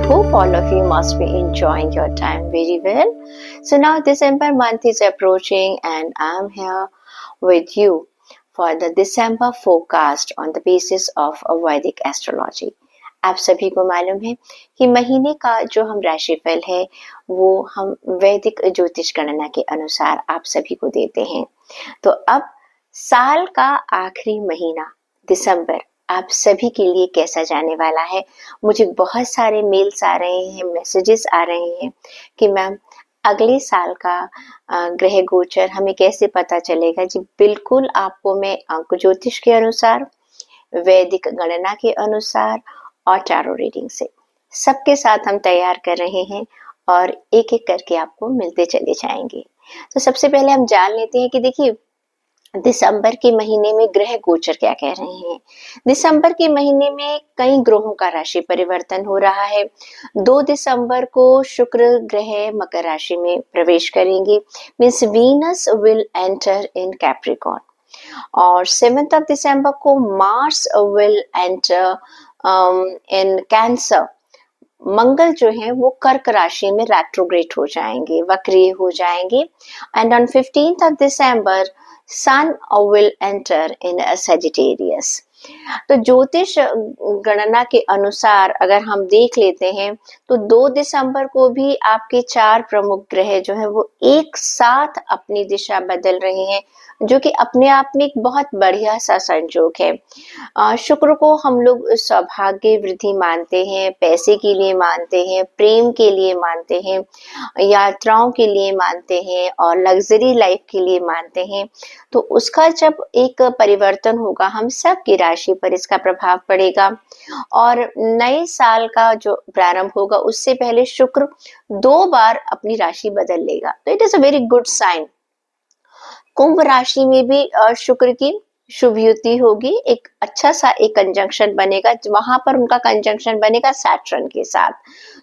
hope all of you must be enjoying your time very well. So now December month is approaching and I'm here with you for the December forecast on the basis of Vedic astrology. आप सभी को मालूम है कि महीने का जो हम राशिफल है वो हम वैदिक ज्योतिष गणना के अनुसार आप सभी को देते हैं। तो अब साल का आखिरी महीना दिसंबर आप सभी के लिए कैसा जाने वाला है। मुझे बहुत सारे मेल्स आ रहे हैं, मैसेजेस आ रहे हैं कि मैम अगले साल का ग्रह गोचर हमें कैसे पता चलेगा। जी बिल्कुल, आपको मैं अंक ज्योतिष के अनुसार, वैदिक गणना के अनुसार और टैरो रीडिंग से सबके साथ हम तैयार कर रहे हैं और एक एक करके आपको मिलते चले जाएंगे। तो सबसे पहले हम जान लेते हैं कि देखिए दिसंबर के महीने में ग्रह गोचर क्या कह रहे हैं। दिसंबर के महीने में कई ग्रहों का राशि परिवर्तन हो रहा है। 2 दिसंबर को शुक्र ग्रह मकर राशि में प्रवेश करेंगे, means Venus will enter in Capricorn. और 7 दिसंबर को Mars will enter in Cancer. Mangal जो है वो कर्क राशि में रेट्रोग्रेड हो जाएंगे, वक्रीय हो जाएंगे। And on 15 December sun will enter in Sagittarius. तो ज्योतिष गणना के अनुसार अगर हम देख लेते हैं तो 2 दिसंबर को भी आपके 4 प्रमुख ग्रह जो है वो एक साथ अपनी दिशा बदल रहे हैं, जो कि अपने आप में एक बहुत बढ़िया सा संयोग है। शुक्र को हम लोग सौभाग्य वृद्धि मानते हैं, पैसे के लिए मानते हैं, प्रेम के लिए मानते हैं, यात्राओं के लिए मानते हैं और लग्जरी लाइफ के लिए मानते हैं। तो उसका जब एक परिवर्तन होगा हम सब की राशि पर इसका प्रभाव पड़ेगा और नए साल का जो प्रारंभ होगा उससे पहले शुक्र 2 बार अपनी राशि बदल लेगा। तो it is a very good sign. Kumbh राशि में भी शुक्र की शुभ युति होगी, एक अच्छा सा एक कंजंक्शन बनेगा, वहां पर उनका कंजंक्शन बनेगा सैटर्न के साथ।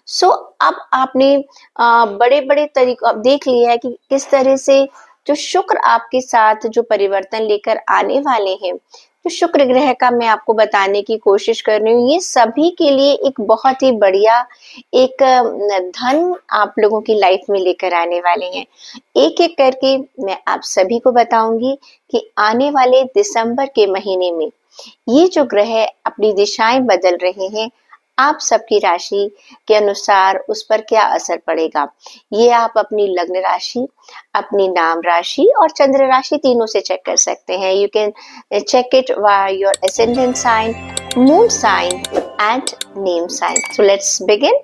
सो अब आपने बड़े बड़े तरीकों अब देख लिया है कि किस तरह से जो शुक्र आपके साथ जो परिवर्तन लेकर आने वाले हैं, तो शुक्र ग्रह का मैं आपको बताने की कोशिश कर रही हूँ। ये सभी के लिए एक बहुत ही बढ़िया एक धन आप लोगों की लाइफ में लेकर आने वाले हैं। एक एक करके मैं आप सभी को बताऊंगी कि आने वाले दिसंबर के महीने में ये जो ग्रह अपनी दिशाएं बदल रहे हैं, आप सबकी राशि के अनुसार उस पर क्या असर पड़ेगा। ये आप अपनी लग्न राशि, अपनी नाम राशि और चंद्र राशि तीनों से चेक कर सकते हैं। You can check it via your ascendant sign, moon sign and name sign. So let's begin.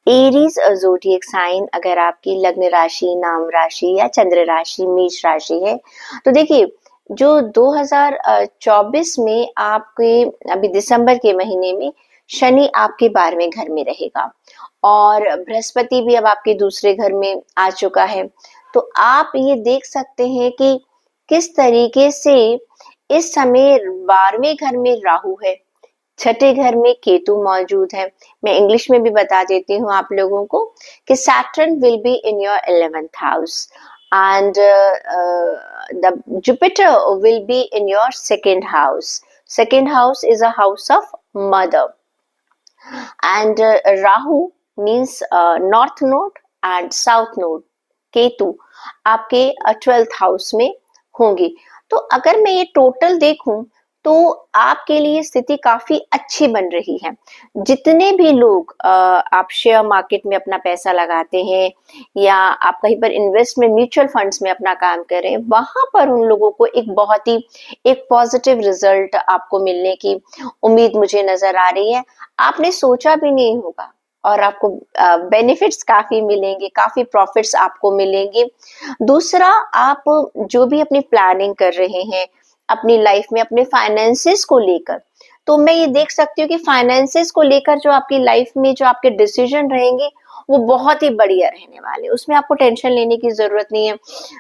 Aries zodiac sign अगर आपकी लग्न राशि, नाम राशि या चंद्र राशि मेष राशि है, तो देखिए जो 2024 में आपके अभी दिसंबर के महीने में शनि आपके 12वें घर में रहेगा और बृहस्पति भी अब आपके दूसरे घर में आ चुका है। तो आप ये देख सकते हैं कि किस तरीके से इस समय 12वें घर में राहु है, छठे घर में केतु मौजूद है। मैं इंग्लिश में भी बता देती हूँ आप लोगों को कि Saturn will be in your 11th house and the Jupiter will be in your 2nd house. 2nd house is a house of mother and Rahu means north node and south node. Ketu आपके 12th house में होंगी। तो अगर मैं ये total देखूं तो आपके लिए स्थिति काफी अच्छी बन रही है। जितने भी लोग आप शेयर मार्केट में अपना पैसा लगाते हैं या आप कहीं पर इन्वेस्टमेंट म्यूचुअल फंड्स में अपना काम कर रहे हैं, वहां पर उन लोगों को एक बहुत ही एक पॉजिटिव रिजल्ट आपको मिलने की उम्मीद मुझे नजर आ रही है। आपने सोचा भी नहीं होगा और आपको बेनिफिट्स काफी मिलेंगे, काफी प्रॉफिट्स आपको मिलेंगे। दूसरा, आप जो भी अपनी प्लानिंग कर रहे हैं अपनी लाइफ में अपने फाइनेंसेस को लेकर, तो मैं ये देख सकती हूँ कि फाइनेंसेस को लेकर जो आपकी लाइफ में जो आपके डिसीजन रहेंगे वो बहुत ही बढ़िया रहने वाले, उसमें आपको टेंशन लेने की जरूरत नहीं है।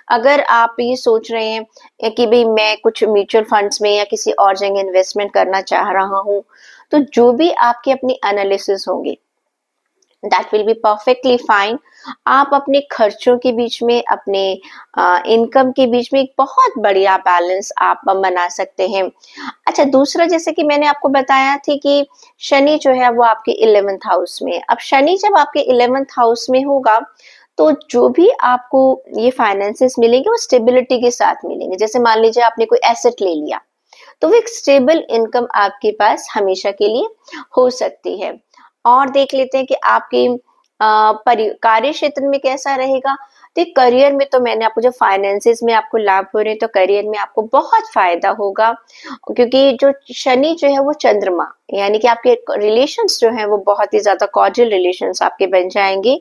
अगर आप ये सोच रहे हैं कि भाई मैं कुछ म्यूचुअल फंड्स में या किसी और जगह इन्वेस्टमेंट करना चाह रहा हूँ, तो जो भी आपके अपनी एनालिसिस होंगे that will be perfectly fine. आप अपने खर्चों के बीच में, अपने इनकम के बीच में एक बहुत बढ़िया बैलेंस आप बना सकते हैं। अच्छा, दूसरा, जैसे कि मैंने आपको बताया थी कि शनि जो है वो आपके 11th हाउस में है। अब शनि जब आपके 11th हाउस में होगा तो जो भी आपको ये फाइनेंसेस मिलेंगे वो स्टेबिलिटी के साथ मिलेंगे। जैसे मान लीजिए आपने कोई एसेट ले लिया तो वो एक स्टेबल इनकम आपके पास हमेशा के लिए हो सकती है। और देख लेते हैं कि आपके कार्य क्षेत्र में कैसा रहेगा। तो करियर में तो मैंने आपको, जो फाइनेंसेस में आपको लाभ हो रहे हैं, तो करियर में आपको बहुत फायदा होगा, क्योंकि जो शनि जो है वो चंद्रमा, यानी कि आपके रिलेशंस जो हैं वो बहुत ही ज्यादा कॉर्डियल रिलेशंस आपके बन जाएंगे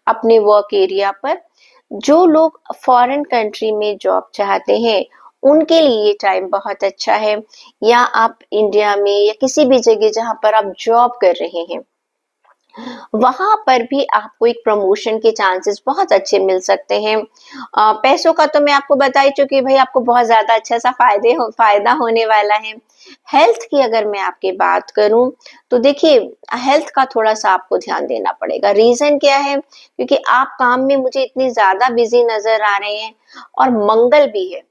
अपने वर्क एरिया पर। जो लोग फॉरेन कंट्री में जॉब चाहते हैं उनके लिए ये टाइम बहुत अच्छा है, या आप इंडिया में या किसी भी जगह जहां पर आप जॉब कर रहे हैं वहां पर भी आपको एक प्रमोशन के चांसेस बहुत अच्छे मिल सकते हैं। पैसों का तो मैं आपको बता ही चुकी भाई, आपको बहुत ज्यादा अच्छा सा फायदा होने वाला है। हेल्थ की अगर मैं आपकी बात करूं तो देखिए, हेल्थ का थोड़ा सा आपको ध्यान देना पड़ेगा। रीजन क्या है, क्योंकि आप काम में मुझे इतनी ज्यादा बिजी नजर आ रहे हैं और मंगल भी है।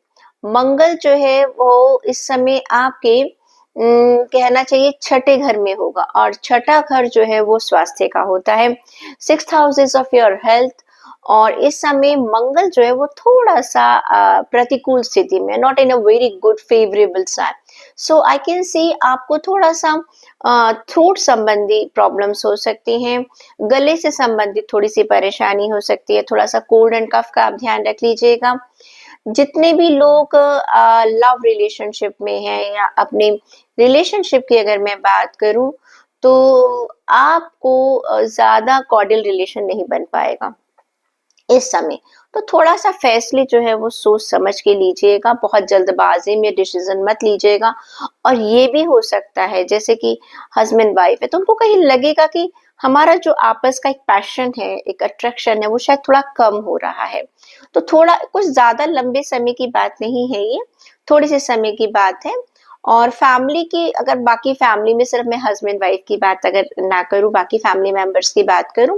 मंगल जो है वो इस समय आपके कहना चाहिए छठे घर में होगा, और छठा घर जो है वो स्वास्थ्य का होता है। 6th house is of your health. और इस समय मंगल जो है वो थोड़ा सा प्रतिकूल स्थिति में, not in a very good favourable sign. So I can see आपको थोड़ा सा थ्रोट संबंधी प्रॉब्लम्स हो सकती हैं, गले से संबंधित थोड़ी सी परेशानी हो सकती है। थोड़ा सा कोल्ड एंड कफ का आप ध्यान रख लीजिएगा। जितने भी लोग लव रिलेशनशिप में हैं या अपने रिलेशनशिप की अगर मैं बात करूं तो आपको ज्यादा कॉर्डियल रिलेशन नहीं बन पाएगा इस समय। तो थोड़ा सा फैसले जो है वो सोच समझ के लीजिएगा, बहुत जल्दबाजी में डिसीजन मत लीजिएगा। और ये भी हो सकता है जैसे कि हस्बैंड वाइफ है तो उनको कहीं लगेगा कि हमारा जो आपस का एक पैशन है, एक अट्रैक्शन है, वो शायद थोड़ा कम हो रहा है। तो थोड़ा, कुछ ज्यादा लंबे समय की बात नहीं है ये, थोड़ी सी समय की बात है। और फैमिली की, अगर बाकी फैमिली में सिर्फ मैं हस्बैंड वाइफ की बात अगर ना करूं, बाकी फैमिली मेंबर्स की बात करूं,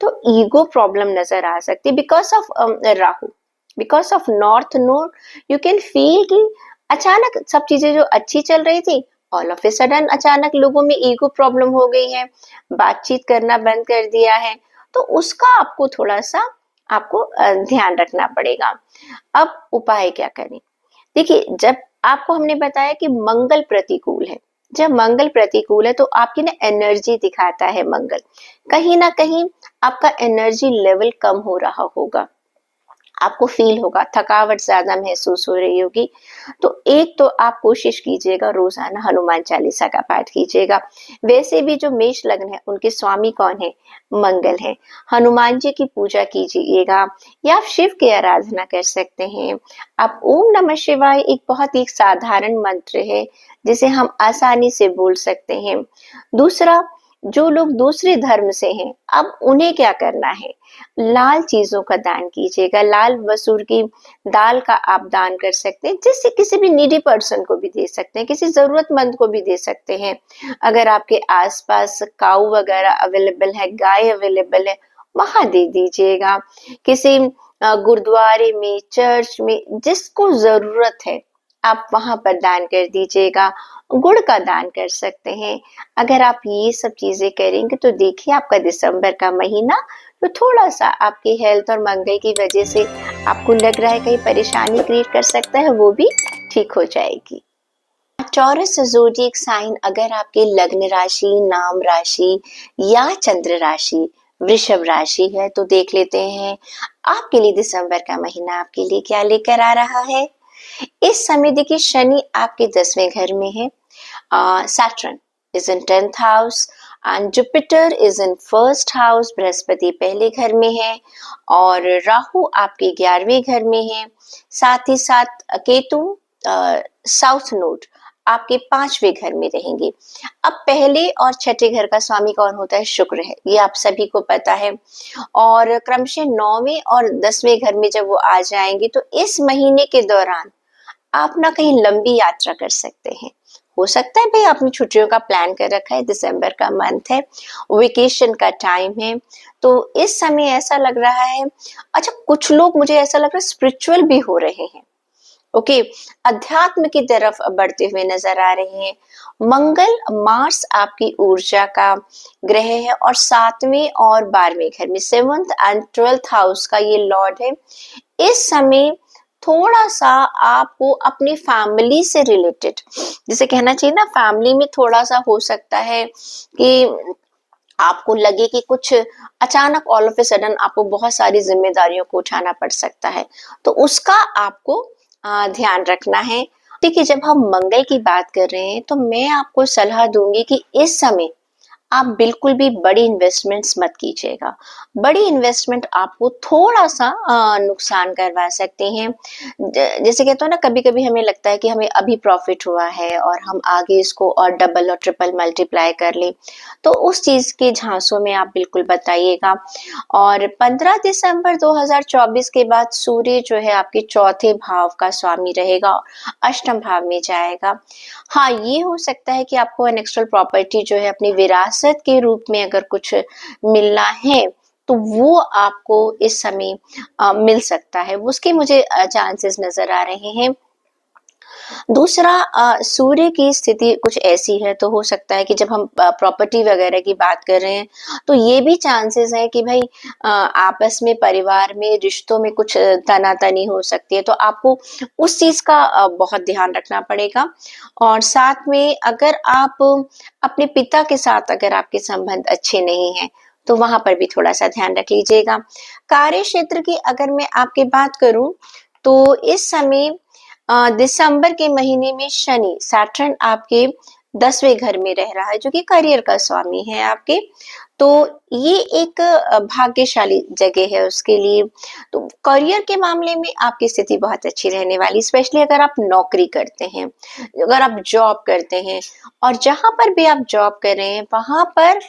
तो ईगो प्रॉब्लम नजर आ सकती है because of Rahu, because of north node. You can feel कि अचानक सब चीजें जो अच्छी चल रही थी, ऑल ऑफ ए सडन अचानक लोगों में ईगो प्रॉब्लम हो गई है, बातचीत करना बंद कर दिया है। तो उसका आपको थोड़ा सा आपको ध्यान रखना पड़ेगा। अब उपाय क्या करें? देखिए, जब आपको हमने बताया कि मंगल प्रतिकूल है, जब मंगल प्रतिकूल है तो आपकी ना एनर्जी दिखाता है मंगल, कहीं ना कहीं आपका एनर्जी लेवल कम हो रहा होगा, आपको फील होगा, थकावट ज्यादा महसूस हो रही होगी। तो एक तो आप कोशिश कीजिएगा रोजाना हनुमान चालीसा का पाठ कीजिएगा। वैसे भी जो मेष लग्न है उनके स्वामी कौन है? मंगल है। हनुमान जी की पूजा कीजिएगा, या आप शिव की आराधना कर सकते हैं। आप ओम नमः शिवाय एक बहुत ही साधारण मंत्र है जिसे हम आसानी से बोल सकते हैं। दूसरा, जो लोग दूसरे धर्म से हैं, अब उन्हें क्या करना है? लाल चीजों का दान कीजिएगा। लाल मसूर की दाल का आप दान कर सकते हैं, जिससे किसी भी नीडी पर्सन को भी दे सकते हैं, किसी जरूरतमंद को भी दे सकते हैं। अगर आपके आसपास काऊ वगैरह अवेलेबल है, गाय अवेलेबल है, वहां दे दीजिएगा। किसी गुरुद्वारे में, चर्च में, जिसको जरूरत है आप वहां पर दान कर दीजिएगा। गुड़ का दान कर सकते हैं। अगर आप ये सब चीजें करेंगे तो देखिए आपका दिसंबर का महीना तो थोड़ा सा आपकी हेल्थ और मंगल की वजह से आपको लग रहा है कहीं परेशानी क्रिएट कर सकता है, वो भी ठीक हो जाएगी। टॉरस ज़ोडिएक साइन अगर आपके लग्न राशि, नाम राशि या चंद्र राशि वृषभ राशि है तो देख लेते हैं आपके लिए दिसंबर का महीना आपके लिए क्या लेकर आ रहा है। इस समय देखिए, शनि आपके 10वें घर में है, Saturn is in 10th house and Jupiter is in first house। Brihaspati पहले घर में है और राहु आपके 11वें घर में है। साथ ही साथ केतु साउथ नोड आपके 5वें घर में रहेंगे। अब पहले और छठे घर का स्वामी कौन होता है? शुक्र है, ये आप सभी को पता है। और क्रमशः 9वें और 10वें घर में जब वो आ जाएंगे तो इस महीने के दौरान आप ना कहीं लंबी यात्रा कर सकते हैं। हो सकता है भाई आपने छुट्टियों का प्लान कर रखा है, दिसंबर का मंथ है, वेकेशन का टाइम है, तो इस समय ऐसा लग रहा है। अच्छा, कुछ लोग मुझे ऐसा लग रहा है स्पिरिचुअल भी हो रहे हैं। ओके, अध्यात्म की तरफ बढ़ते हुए नजर आ रहे हैं। मंगल, मार्स आपकी ऊर्जा का ग्रह है और 7वें और 12वें घर में, 7th एंड 12th हाउस का ये लॉर्ड है। इस समय थोड़ा सा आपको अपनी फैमिली से रिलेटेड, जिसे कहना चाहिए ना, फैमिली में थोड़ा सा हो सकता है कि आपको लगे कि कुछ अचानक ऑल ऑफ ए सडन आपको बहुत सारी जिम्मेदारियों को उठाना पड़ सकता है, तो उसका आपको ध्यान रखना है। देखिए, जब हम मंगल की बात कर रहे हैं तो मैं आपको सलाह दूंगी कि इस समय आप बिल्कुल भी बड़ी इन्वेस्टमेंट्स मत कीजिएगा। बड़ी इन्वेस्टमेंट आपको थोड़ा सा नुकसान करवा सकते हैं। जैसे कहते हो ना, कभी कभी हमें लगता है कि हमें अभी प्रॉफिट हुआ है और हम आगे इसको और डबल और ट्रिपल मल्टीप्लाई कर लें, तो उस चीज के झांसों में आप बिल्कुल बताइएगा। और 15 दिसंबर 2024 के बाद सूर्य जो है आपके चौथे भाव का स्वामी रहेगा, अष्टम भाव में जाएगा। हाँ, ये हो सकता है कि आपको एनेक्स्ट्रल प्रॉपर्टी जो है अपनी विरासत के रूप में अगर कुछ मिलना है, तो वो आपको इस समय मिल सकता है, उसके मुझे चांसेस नजर आ रहे हैं। दूसरा, सूर्य की स्थिति कुछ ऐसी है, तो हो सकता है कि जब हम प्रॉपर्टी वगैरह की बात कर रहे हैं, तो ये भी चांसेस है कि भाई आपस में, परिवार में, रिश्तों में कुछ तनातनी हो सकती है, तो आपको उस चीज का बहुत ध्यान रखना पड़ेगा। और साथ में अगर आप अपने पिता के साथ, अगर आपके संबंध अच्छे नहीं हैं, तो वहां पर भी थोड़ा सा ध्यान रख लीजिएगा। कार्य क्षेत्र की अगर मैं आपकी बात करूं, तो इस समय दिसंबर के महीने में शनि, सैटर्न आपके 10वें घर में रह रहा है, जो कि करियर का स्वामी है आपके। तो ये एक भाग्यशाली जगह है उसके लिए। तो करियर के मामले में आपकी स्थिति बहुत अच्छी रहने वाली, स्पेशली अगर आप नौकरी करते हैं, अगर आप जॉब करते हैं, और जहां पर भी आप जॉब कर रहे हैं वहां पर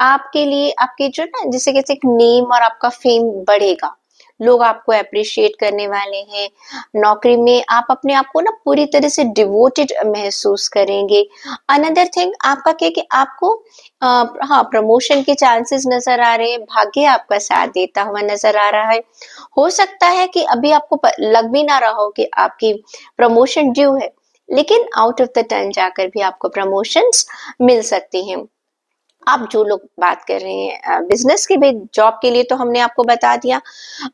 आपके लिए, आपके जो ना, जिसे कहते हैं, एक नेम और आपका फेम बढ़ेगा। लोग आपको अप्रिशिएट करने वाले हैं। नौकरी में आप अपने आप को ना पूरी तरह से डिवोटेड महसूस करेंगे। अनदर थिंग आपका क्या कि आपको हाँ, प्रमोशन के चांसेस नजर आ रहे हैं, भाग्य आपका साथ देता हुआ नजर आ रहा है। हो सकता है कि अभी आपको लग भी ना रहा हो कि आपकी प्रमोशन ड्यू है, लेकिन आउट ऑफ द टर्न जाकर भी आपको प्रमोशंस मिल सकती हैं। आप जो लोग बात कर रहे हैं बिजनेस के भी, जॉब के लिए तो हमने आपको बता दिया।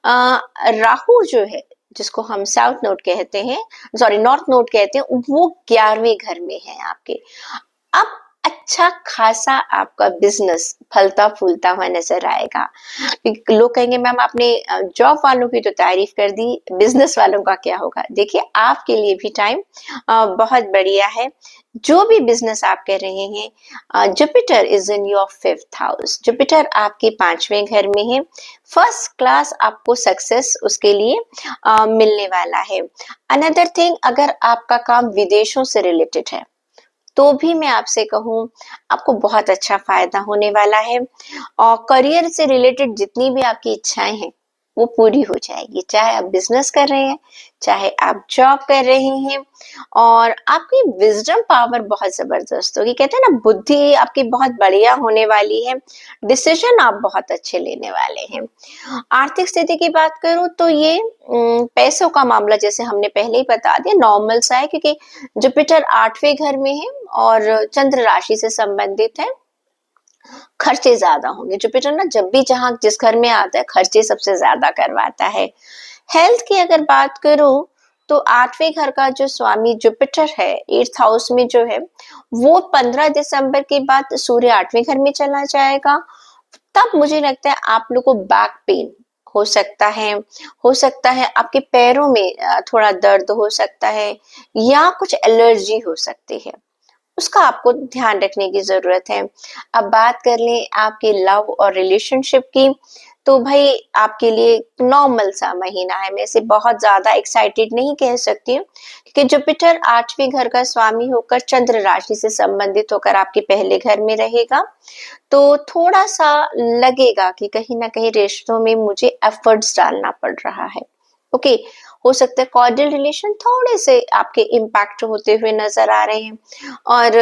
राहु जो है, जिसको हम साउथ नोड कहते हैं, सॉरी नॉर्थ नोड कहते हैं, वो 11वें घर में है आपके। अब अच्छा खासा आपका बिजनेस फलता फूलता हुआ नजर आएगा। लोग कहेंगे मैम आपने जॉब वालों की तो तारीफ कर दी, बिजनेस वालों का क्या होगा? देखिए, आपके लिए भी टाइम बहुत बढ़िया है। जो भी बिजनेस आप कर रहे हैं, Jupiter is in your 5th house, Jupiter आपके 5वें घर में है। फर्स्ट क्लास आपको सक्सेस उसके लिए मिलने वाला है। अनदर थिंग, अगर आपका काम विदेशों से रिलेटेड है, तो भी मैं आपसे कहूँ, आपको बहुत अच्छा फायदा होने वाला है। और करियर से रिलेटेड जितनी भी आपकी इच्छाएं हैं, वो पूरी हो जाएगी, चाहे आप बिजनेस कर रहे हैं, चाहे आप जॉब कर रहे हैं। और आपकी विजडम पावर बहुत जबरदस्त होगी। कहते हैं ना, बुद्धि आपकी बहुत बढ़िया होने वाली है, डिसीजन आप बहुत अच्छे लेने वाले हैं। आर्थिक स्थिति की बात करूं तो ये पैसों का मामला, जैसे हमने पहले ही बता दिया, नॉर्मल सा है, क्योंकि जुपिटर 8वें घर में है और चंद्र राशि से संबंधित है। खर्चे ज्यादा होंगे, जुपिटर ना जब भी जहां जिस घर में आता है, खर्चे सबसे ज्यादा करवाता है। हेल्थ की अगर बात करूं, तो 8वें घर का जो स्वामी जुपिटर है, 8th हाउस में जो है, वो 15 दिसंबर के बाद सूर्य 8वें घर में चला जाएगा। तब मुझे लगता है आप लोग को बैक पेन हो सकता है, हो सकता है आपके पैरों में थोड़ा दर्द हो सकता है, या कुछ एलर्जी हो सकती है, उसका आपको ध्यान रखने की जरूरत है। अब बात कर लें आपके लव और रिलेशनशिप की, तो भाई आपके लिए नॉर्मल सा महीना है। मैं इसे बहुत ज्यादा एक्साइटेड नहीं कह सकती हूँ, क्योंकि जुपिटर 8वें घर का स्वामी होकर चंद्र राशि से संबंधित होकर आपके पहले घर में रहेगा, तो थोड़ा सा लगेगा कि कहीं ना कहीं रिश्तों में मुझे एफर्ट्स डालना पड़ रहा है। ओके, हो सकता है कॉर्डियल रिलेशन थोड़े से आपके इम्पैक्ट होते हुए नजर आ रहे हैं। और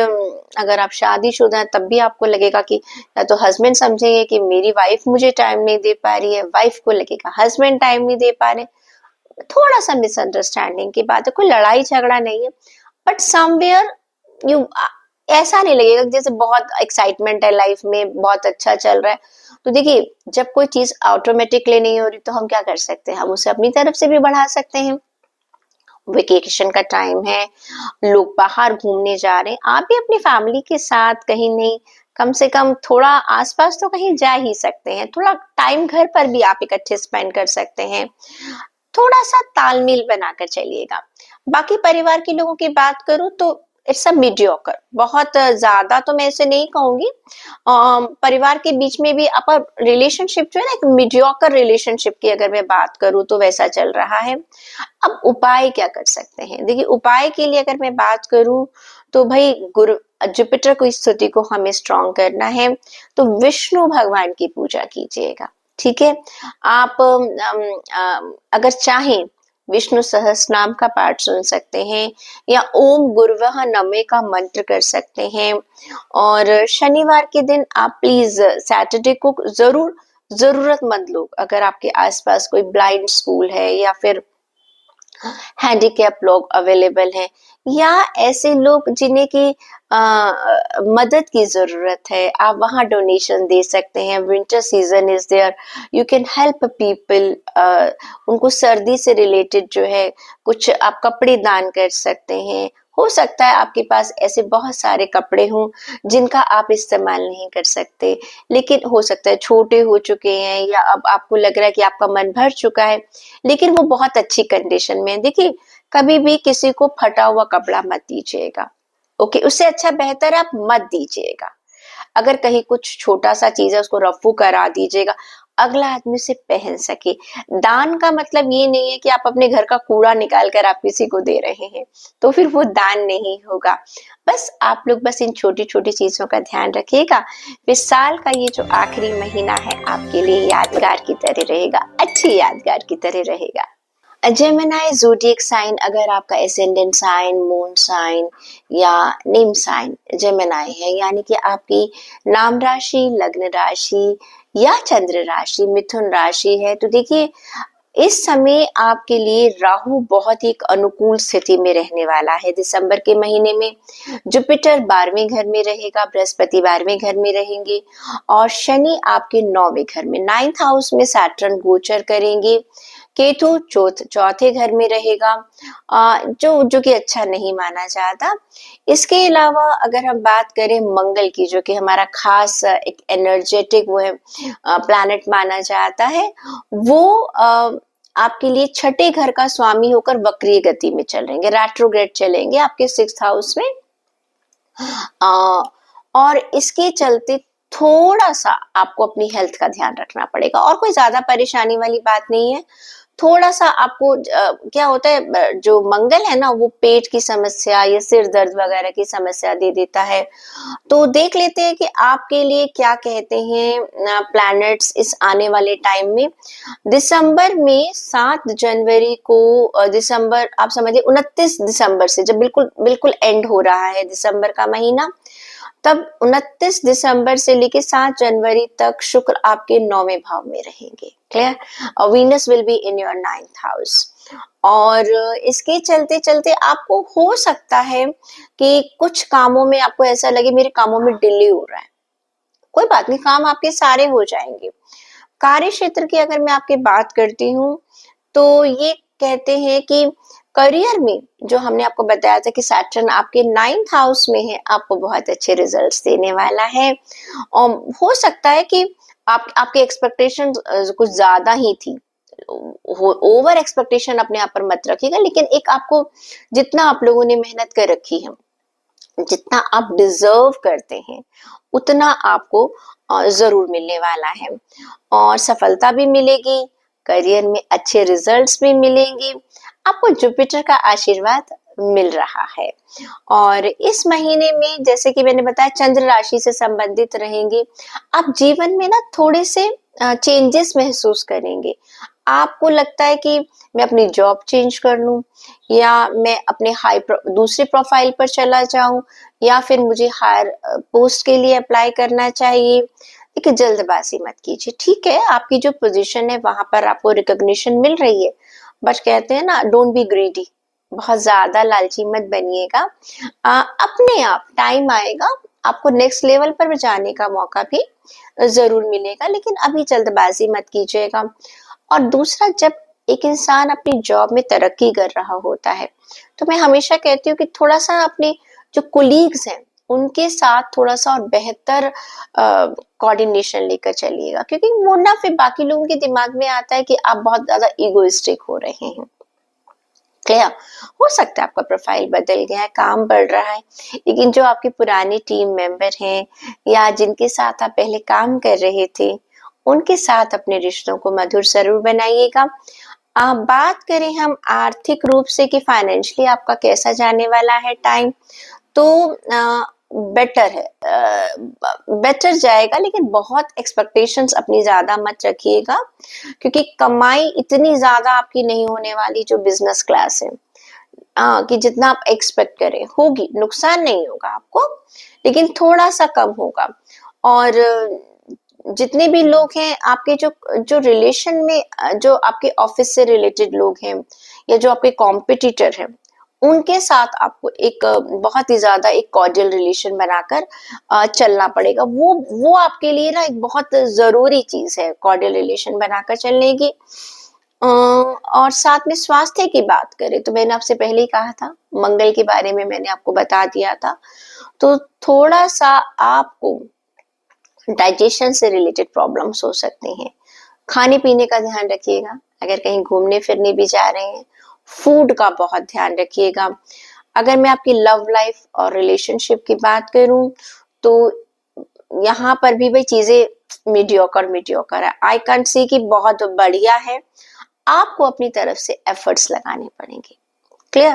अगर आप शादीशुदा हैं तब भी आपको लगेगा कि या तो हस्बैंड समझेंगे कि मेरी वाइफ मुझे टाइम नहीं दे पा रही है, वाइफ को लगेगा हस्बैंड टाइम नहीं दे पा रहे। थोड़ा सा मिसअंडरस्टैंडिंग की बात है, कोई लड़ाई झगड़ा नहीं है, बट समवेयर यू ऐसा नहीं लगेगा कि जैसे बहुत एक्साइटमेंट है लाइफ में, बहुत अच्छा चल रहा है। तो देखिए, जब कोई चीज ऑटोमेटिकली नहीं हो रही तो हम क्या कर सकते हैं, हम उसे अपनी तरफ से भी बढ़ा सकते हैं। वेकेशन का टाइम है, लोग बाहर घूमने जा रहे हैं, आप भी अपनी फैमिली के साथ कहीं नहीं, कम से कम थोड़ा आसपास तो कहीं जा ही सकते हैं। थोड़ा टाइम घर पर भी आप इकट्ठे स्पेंड कर सकते हैं। थोड़ा सा तालमेल बनाकर चलिएगा। बाकी परिवार के लोगों की बात करूं तो इट्स अ मीडियोकर, बहुत ज्यादा तो मैं इसे नहीं कहूंगी। परिवार के बीच में भी आपका रिलेशनशिप जो है ना, एक मीडियोकर रिलेशनशिप की अगर मैं बात करूं तो वैसा चल रहा है। अब उपाय क्या कर सकते हैं, देखिए उपाय के लिए अगर मैं बात करूं तो भाई गुरु जुपिटर को, इस स्थिति को हमें स्ट्रॉन्ग करना है, तो विष्णु भगवान की पूजा कीजिएगा। ठीक है, आप अगर चाहें विष्णु सहस्रनाम का पाठ सुन सकते हैं, या ओम गुरुवः नमः का मंत्र कर सकते हैं। और शनिवार के दिन आप प्लीज सैटरडे को जरूर, जरूरतमंद लोग, अगर आपके आसपास कोई ब्लाइंड स्कूल है या फिर हैंडीकैप लोग अवेलेबल हैं, या ऐसे लोग जिन्हें की मदद की जरूरत है, आप वहां डोनेशन दे सकते हैं। Winter season is there, you can help people. उनको सर्दी से रिलेटेड जो है कुछ आप कपड़े दान कर सकते हैं। हो सकता है आपके पास ऐसे बहुत सारे कपड़े हों जिनका आप इस्तेमाल नहीं कर सकते, लेकिन हो सकता है छोटे हो चुके हैं, या अब आपको लग रहा है कि आपका मन भर चुका है लेकिन वो बहुत अच्छी कंडीशन में है। देखिए, कभी भी किसी को फटा हुआ कपड़ा मत दीजिएगा, ओके, उससे अच्छा बेहतर आप मत दीजिएगा। अगर कहीं कुछ छोटा सा चीज है उसको रफू करा दीजिएगा, अगला आदमी उसे पहन सके। दान का मतलब ये नहीं है कि आप अपने घर का कूड़ा निकाल कर आप किसी को दे रहे हैं, तो फिर वो दान नहीं होगा। बस आप लोग बस इन छोटी छोटी चीजों का ध्यान रखिएगा, फिर साल का ये जो आखिरी महीना है आपके लिए यादगार की तरह रहेगा, अच्छी यादगार की तरह रहेगा। जेमिनाई ज़ोडिएक साइन, अगर आपका एसेंडेंट साइन, मून साइन या नेम साइन जेमिनाई है, यानी कि आपकी नाम राशि, लग्न राशि या चंद्र राशि मिथुन राशि है, तो देखिए इस समय आपके लिए राहु बहुत ही एक अनुकूल स्थिति में रहने वाला है। दिसंबर के महीने में जुपिटर 12वें घर में रहेगा, बृहस्पति 12वें घर में रहेंगे, और शनि आपके 9वें घर में, 9th हाउस में सैटर्न गोचर करेंगे। केतु चौथे घर में रहेगा, जो जो कि अच्छा नहीं माना जाता। इसके अलावा अगर हम बात करें मंगल की, जो कि हमारा खास एक एनर्जेटिक वो है प्लैनेट माना जाता है, वो आपके लिए छठे घर का स्वामी होकर वक्रीय गति में चल रहेंगे, रेट्रोग्रेड चलेंगे आपके 6th हाउस में। और इसके चलते थोड़ा सा आपको अपनी हेल्थ का ध्यान रखना पड़ेगा, और कोई ज्यादा परेशानी वाली बात नहीं है। थोड़ा सा आपको क्या होता है, जो मंगल है ना, वो पेट की समस्या या सिर दर्द वगैरह की समस्या दे देता है। तो देख लेते हैं कि आपके लिए क्या कहते हैं प्लैनेट्स इस आने वाले टाइम में। दिसंबर में 7 जनवरी को, दिसंबर आप समझिए 29 दिसंबर से, जब बिल्कुल बिल्कुल एंड हो रहा है दिसंबर का महीना, तब 29 दिसंबर से लेके 7 जनवरी तक शुक्र आपके 9वें भाव में रहेंगे। Clear, Venus will be in your 9th house. और इसके चलते चलते आपको हो सकता है कि कुछ कामों में आपको ऐसा लगे मेरे कामों में डिले हो रहा है, कोई बात नहीं, काम आपके सारे हो जाएंगे। कार्य क्षेत्र की अगर मैं आपकी बात करती हूँ तो ये कहते हैं कि करियर में, जो हमने आपको बताया था कि सैटर्न आपके 9th हाउस में है, आपको बहुत अच्छे रिजल्ट्स देने वाला है। और हो सकता है कि आपके एक्सपेक्टेशन कुछ ज्यादा ही थी, ओवर एक्सपेक्टेशन अपने आप पर मत रखिएगा, लेकिन एक आपको जितना आप लोगों ने मेहनत कर रखी है, जितना आप डिजर्व करते हैं, उतना आपको जरूर मिलने वाला है, और सफलता भी मिलेगी, करियर में अच्छे रिजल्ट्स भी मिलेंगे, आपको जुपिटर का आशीर्वाद मिल रहा है। और इस महीने में जैसे कि मैंने बताया चंद्र राशि से संबंधित रहेंगे, आप जीवन में ना थोड़े से चेंजेस महसूस करेंगे। आपको लगता है कि मैं अपनी जॉब चेंज कर लूं, या मैं अपने दूसरे प्रोफाइल पर चला जाऊं, या फिर मुझे हायर पोस्ट के लिए अप्लाई करना चाहिए। देखिए, जल्दबाजी मत कीजिए। ठीक है, आपकी जो पोजीशन है वहां पर आपको रिकॉग्निशन मिल रही है, बट कहते हैं ना, डोंट बी ग्रीडी, बहुत ज्यादा लालची मत बनिएगा। अपने आप टाइम आएगा, आपको नेक्स्ट लेवल पर जाने का मौका भी जरूर मिलेगा, लेकिन अभी जल्दबाजी मत कीजिएगा। और दूसरा, जब एक इंसान अपनी जॉब में तरक्की कर रहा होता है, तो मैं हमेशा कहती हूँ कि थोड़ा सा अपने जो कोलीग्स हैं उनके साथ थोड़ा सा और बेहतर कोऑर्डिनेशन लेकर चलिएगा, क्योंकि वो ना फिर बाकी लोगों के दिमाग में आता है कि आप बहुत ज्यादा इगोइस्टिक हो रहे हैं। क्लियर? हो सकता है आपका प्रोफाइल बदल गया है, काम बढ़ रहा है, लेकिन जो आपके पुराने टीम मेंबर हैं या जिनके साथ आप पहले काम कर रहे थे, उनके साथ अपने रिश्तों को मधुर जरूर बनाइएगा। बात करें हम आर्थिक रूप से कि फाइनेंशियली आपका कैसा जाने वाला है टाइम, तो बेटर है, बेटर जाएगा, लेकिन बहुत एक्सपेक्टेशंस अपनी ज्यादा मत रखिएगा, क्योंकि कमाई इतनी ज्यादा आपकी नहीं होने वाली जो बिजनेस क्लास है, कि जितना आप एक्सपेक्ट करें। होगी, नुकसान नहीं होगा आपको, लेकिन थोड़ा सा कम होगा। और जितने भी लोग हैं आपके, जो जो रिलेशन में, जो आपके ऑफिस से रिलेटेड लोग हैं या जो आपके कॉम्पिटिटर हैं, उनके साथ आपको एक बहुत ही ज्यादा एक कॉर्डियल रिलेशन बनाकर चलना पड़ेगा। वो आपके लिए ना एक बहुत जरूरी चीज है, कॉर्डियल रिलेशन बनाकर चलने की। और साथ में स्वास्थ्य की बात करें तो मैंने आपसे पहले ही कहा था, मंगल के बारे में मैंने आपको बता दिया था। तो थोड़ा सा आपको डाइजेशन से रिलेटेड प्रॉब्लम्स हो सकते हैं। खाने पीने का ध्यान रखिएगा, अगर कहीं घूमने फिरने भी जा रहे हैं, फूड का बहुत ध्यान रखिएगा। अगर मैं आपकी लव लाइफ और रिलेशनशिप की बात करूं, तो यहाँ पर भी वही चीजें मीडियोकर है। आई कैंट सी कि बहुत बढ़िया है, आपको अपनी तरफ से एफर्ट्स लगाने पड़ेंगे। क्लियर?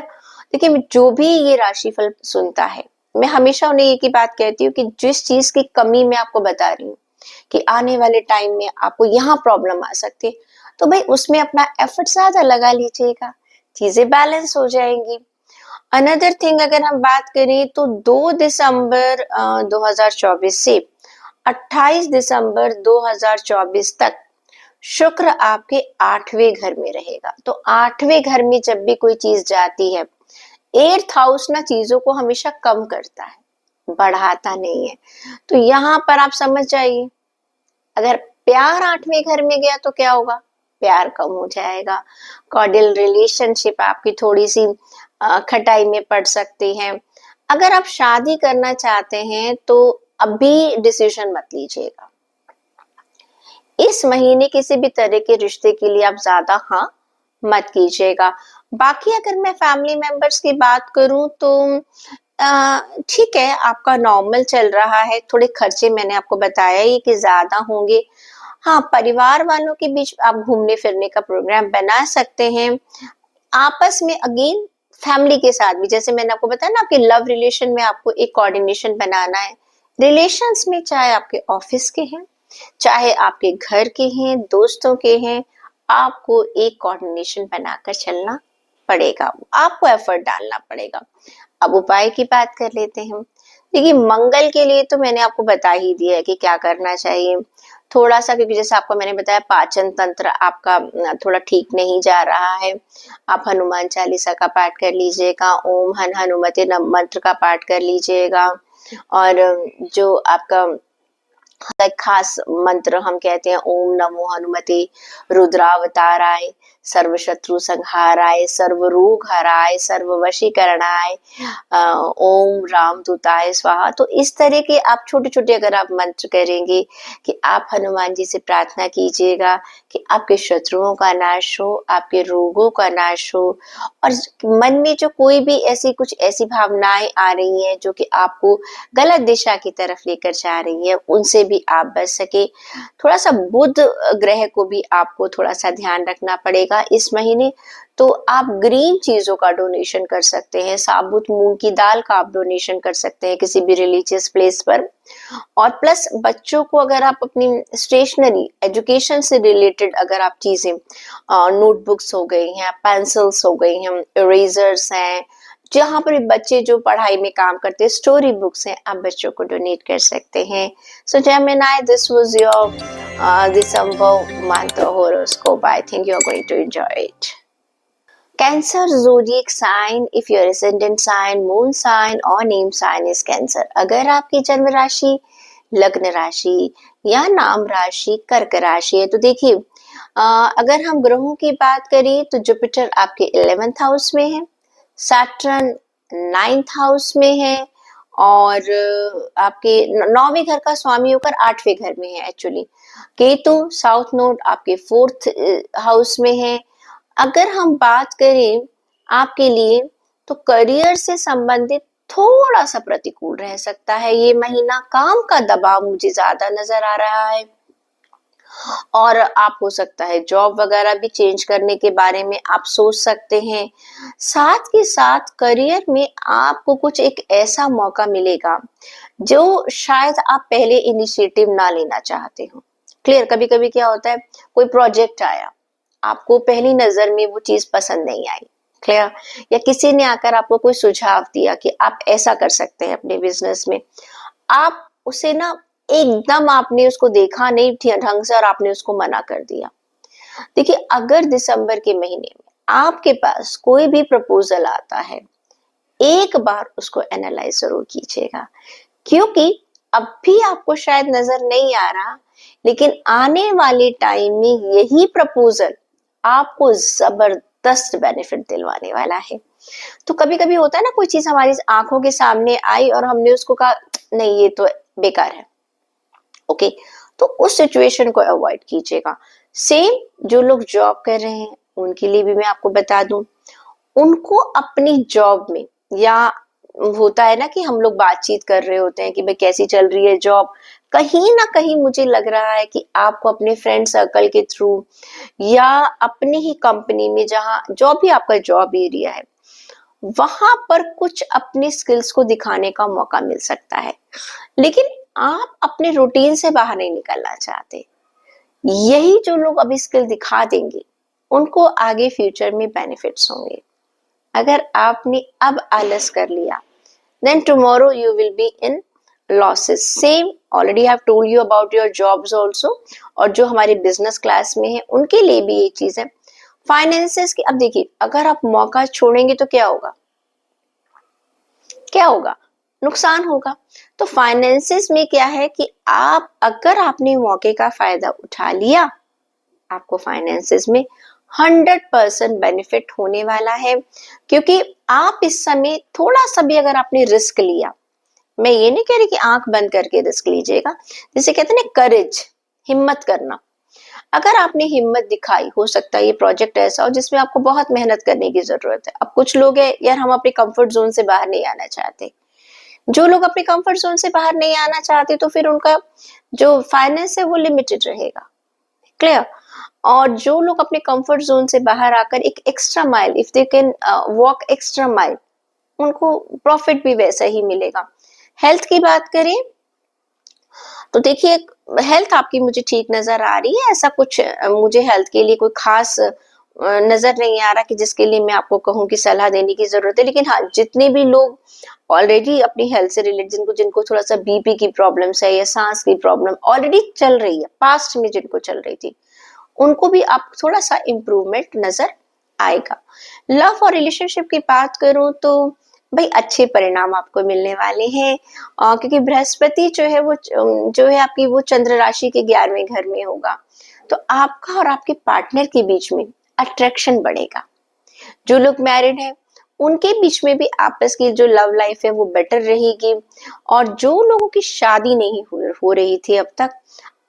देखिए, जो भी ये राशिफल सुनता है, मैं हमेशा उन्हें एक ही बात कहती हूँ कि जिस चीज की कमी मैं आपको बता रही हूँ कि आने वाले टाइम में आपको यहाँ प्रॉब्लम आ सकती है, तो भाई उसमें अपना एफर्ट ज्यादा लगा लीजिएगा, चीजें बैलेंस हो जाएंगी। अनदर थिंग, अगर हम बात करें तो 2 दिसंबर 2024 से 28 दिसंबर 2024 तक शुक्र आपके 8वें घर में रहेगा। तो 8वें घर में जब भी कोई चीज जाती है, 8th हाउस ना चीजों को हमेशा कम करता है, बढ़ाता नहीं है। तो यहाँ पर आप समझ जाइए, अगर प्यार 8वें घर में गया तो क्या होगा? प्यार कम हो जाएगा, कॉर्डियल रिलेशनशिप आपकी थोड़ी सी खटाई में पड़ सकती है। अगर आप शादी करना चाहते हैं तो अभी डिसीजन मत लीजिएगा, इस महीने किसी भी तरह के रिश्ते के लिए आप ज्यादा हाँ मत कीजिएगा। बाकी अगर मैं फैमिली मेंबर्स की बात करूं तो ठीक है, आपका नॉर्मल चल रहा है। थोड़े खर्चे मैंने आपको बताया ही कि ज्यादा होंगे। हाँ, परिवार वालों के बीच आप घूमने फिरने का प्रोग्राम बना सकते हैं। आपस में अगेन फैमिली के साथ भी, जैसे मैंने आपको बताया ना, आपके लव रिलेशन में आपको एक कोऑर्डिनेशन बनाना है। रिलेशंस में, चाहे आपके ऑफिस के हैं, चाहे आपके घर के हैं, दोस्तों के हैं, आपको एक कोऑर्डिनेशन बनाकर चलना पड़ेगा, आपको एफर्ट डालना पड़ेगा। अब उपाय की बात कर लेते हैं। देखिए, मंगल के लिए तो मैंने आपको बता ही दिया है कि क्या करना चाहिए। थोड़ा सा, क्योंकि जैसे आपको मैंने बताया, पाचन तंत्र आपका थोड़ा ठीक नहीं जा रहा है, आप हनुमान चालीसा का पाठ कर लीजिएगा, ओम हन हनुमते नम मंत्र का पाठ कर लीजिएगा। और जो आपका खास मंत्र हम कहते हैं, ओम नमो हनुमते रुद्रावताराय, सर्व शत्रु संहाराय, सर्व रोग हराय, सर्व वशीकरणाय, ओम राम दूताय स्वाहा। तो इस तरह के आप छोटे छोटे अगर आप मंत्र करेंगे, कि आप हनुमान जी से प्रार्थना कीजिएगा कि आपके शत्रुओं का नाश हो, आपके रोगों का नाश हो, और मन में जो कोई भी ऐसी भावनाएं आ रही हैं जो कि आपको गलत दिशा की तरफ लेकर जा रही है, उनसे भी आप बच सके। थोड़ा सा बुध ग्रह को भी आपको थोड़ा सा ध्यान रखना पड़ेगा, होगा इस महीने, तो आप ग्रीन चीजों का डोनेशन कर सकते हैं, साबुत मूंग की दाल का आप डोनेशन कर सकते हैं किसी भी रिलीजियस प्लेस पर। और प्लस बच्चों को अगर आप अपनी स्टेशनरी एजुकेशन से रिलेटेड अगर आप चीजें, नोटबुक्स हो गई हैं, पेंसिल्स हो गई हैं, इरेजर्स हैं, जहाँ पर बच्चे जो पढ़ाई में काम करते हैं, स्टोरी बुक्स हैं, आप बच्चों को डोनेट कर सकते हैं। सो Gemini, this was your December month horoscope. I think you're going to enjoy it. Cancer zodiac sign, if your ascendant sign, moon sign or name sign is Cancer. अगर आपकी जन्म राशि, लग्न राशि या नाम राशि कर्क राशि है, तो देखिए अगर हम ग्रहों की बात करें तो जुपिटर आपके 11th हाउस में है, सैटर्न 9th हाउस में है, और आपके 9वें घर का स्वामी होकर 8वें घर में है एक्चुअली। केतु साउथ नोड आपके 4th हाउस में है। अगर हम बात करें आपके लिए, तो करियर से संबंधित थोड़ा सा प्रतिकूल रह सकता है ये महीना, काम का दबाव मुझे ज्यादा नजर आ रहा है, और आप हो सकता है जॉब वगैरह भी चेंज करने के बारे में आप सोच सकते हैं। साथ के साथ करियर में आपको कुछ एक ऐसा मौका मिलेगा जो शायद आप पहले इनिशिएटिव ना लेना चाहते हो। क्लियर, कभी कभी क्या होता है, कोई प्रोजेक्ट आया, आपको पहली नजर में वो चीज पसंद नहीं आई, क्लियर, या किसी ने आकर आपको कोई सुझाव दिया कि आप ऐसा कर सकते हैं अपने बिजनेस में, आप उसे ना एकदम आपने उसको देखा नहीं ढंग से और आपने उसको मना कर दिया। देखिए, अगर दिसंबर के महीने में आपके पास कोई भी प्रपोजल आता है, एक बार उसको एनालाइज जरूर कीजिएगा, क्योंकि अब भी आपको शायद नजर नहीं आ रहा, लेकिन आने वाले टाइम में यही प्रपोजल आपको जबरदस्त बेनिफिट दिलवाने वाला है। तो कभी कभी होता है ना, कोई चीज हमारी आंखों के सामने आई और हमने उसको कहा नहीं ये तो बेकार है, ओके, तो उस सिचुएशन को अवॉइड कीजिएगा। सेम जो लोग जॉब कर रहे हैं उनके लिए भी मैं आपको बता दूं, उनको अपनी जॉब में, या होता है ना कि हम लोग बातचीत कर रहे होते हैं कि भाई कैसी चल रही है जॉब, कहीं ना कहीं मुझे लग रहा है कि आपको अपने फ्रेंड सर्कल के थ्रू या अपनी ही कंपनी में जहां जॉब भी आपका जॉब एरिया है, वहां पर कुछ अपनी स्किल्स को दिखाने का मौका मिल सकता है, लेकिन आप अपने रूटीन से बाहर नहीं निकलना चाहते। यही जो लोग अभी स्किल दिखा देंगे उनको आगे फ्यूचर में बेनिफिट्स होंगे। अगर आपने अब आलस कर लिया, then tomorrow you will be in losses. Same already I have told you about your jobs also, और जो हमारे बिजनेस क्लास में है उनके लिए भी ये चीज है। फाइनेंसेस की, अब देखिए अगर आप मौका छोड़ेंगे तो क्या होगा, क्या होगा, नुकसान होगा। तो फाइनेंसेस में क्या है कि आप अगर आपने मौके का फायदा उठा लिया, आपको फाइनेंसेस में 100% बेनिफिट होने वाला है, क्योंकि आप इस समय थोड़ा सा भी अगर आपने रिस्क लिया, मैं ये नहीं कह रही कि आंख बंद करके रिस्क लीजिएगा, जिसे कहते हैं ना करेज, हिम्मत करना, अगर आपने हिम्मत दिखाई, हो सकता है ये प्रोजेक्ट ऐसा हो जिसमें आपको बहुत मेहनत करने की जरूरत है। अब कुछ लोग हैं यार, हम अपने कंफर्ट जोन से बाहर नहीं आना चाहते, जो लोग अपने कंफर्ट जोन से बाहर नहीं आना चाहते तो फिर उनका जो फाइनेंस है वो लिमिटेड रहेगा, क्लियर। और जो लोग अपने कंफर्ट जोन से बाहर आकर एक extra mile, if they can walk extra mile, उनको प्रॉफिट भी वैसा ही मिलेगा। हेल्थ की बात करें तो देखिए, हेल्थ आपकी मुझे ठीक नजर आ रही है, ऐसा कुछ मुझे हेल्थ के लिए कोई खास नजर नहीं आ रहा कि जिसके लिए मैं आपको कहूँ कि सलाह देने की जरूरत है। लेकिन हाँ, जितने भी लोग ऑलरेडी अपनी हेल्थ से रिलेटेड, जिनको थोड़ा सा बीपी की प्रॉब्लम्स है या सांस की प्रॉब्लम ऑलरेडी चल रही है, पास्ट में जिनको चल रही थी, उनको भी आप थोड़ा सा इम्प्रूवमेंट नजर आएगा। लव और रिलेशनशिप की बात करूं तो भाई अच्छे परिणाम आपको मिलने वाले हैं, क्योंकि बृहस्पति जो है आपकी वो चंद्र राशि के 11वें घर में होगा, तो आपका और आपके पार्टनर के बीच में अट्रैक्शन बढ़ेगा। जो लोग मैरिड हैं उनके बीच में भी आपस की जो लव लाइफ है वो बेटर रहेगी, और जो लोगों की शादी नहीं हो रही थी अब तक,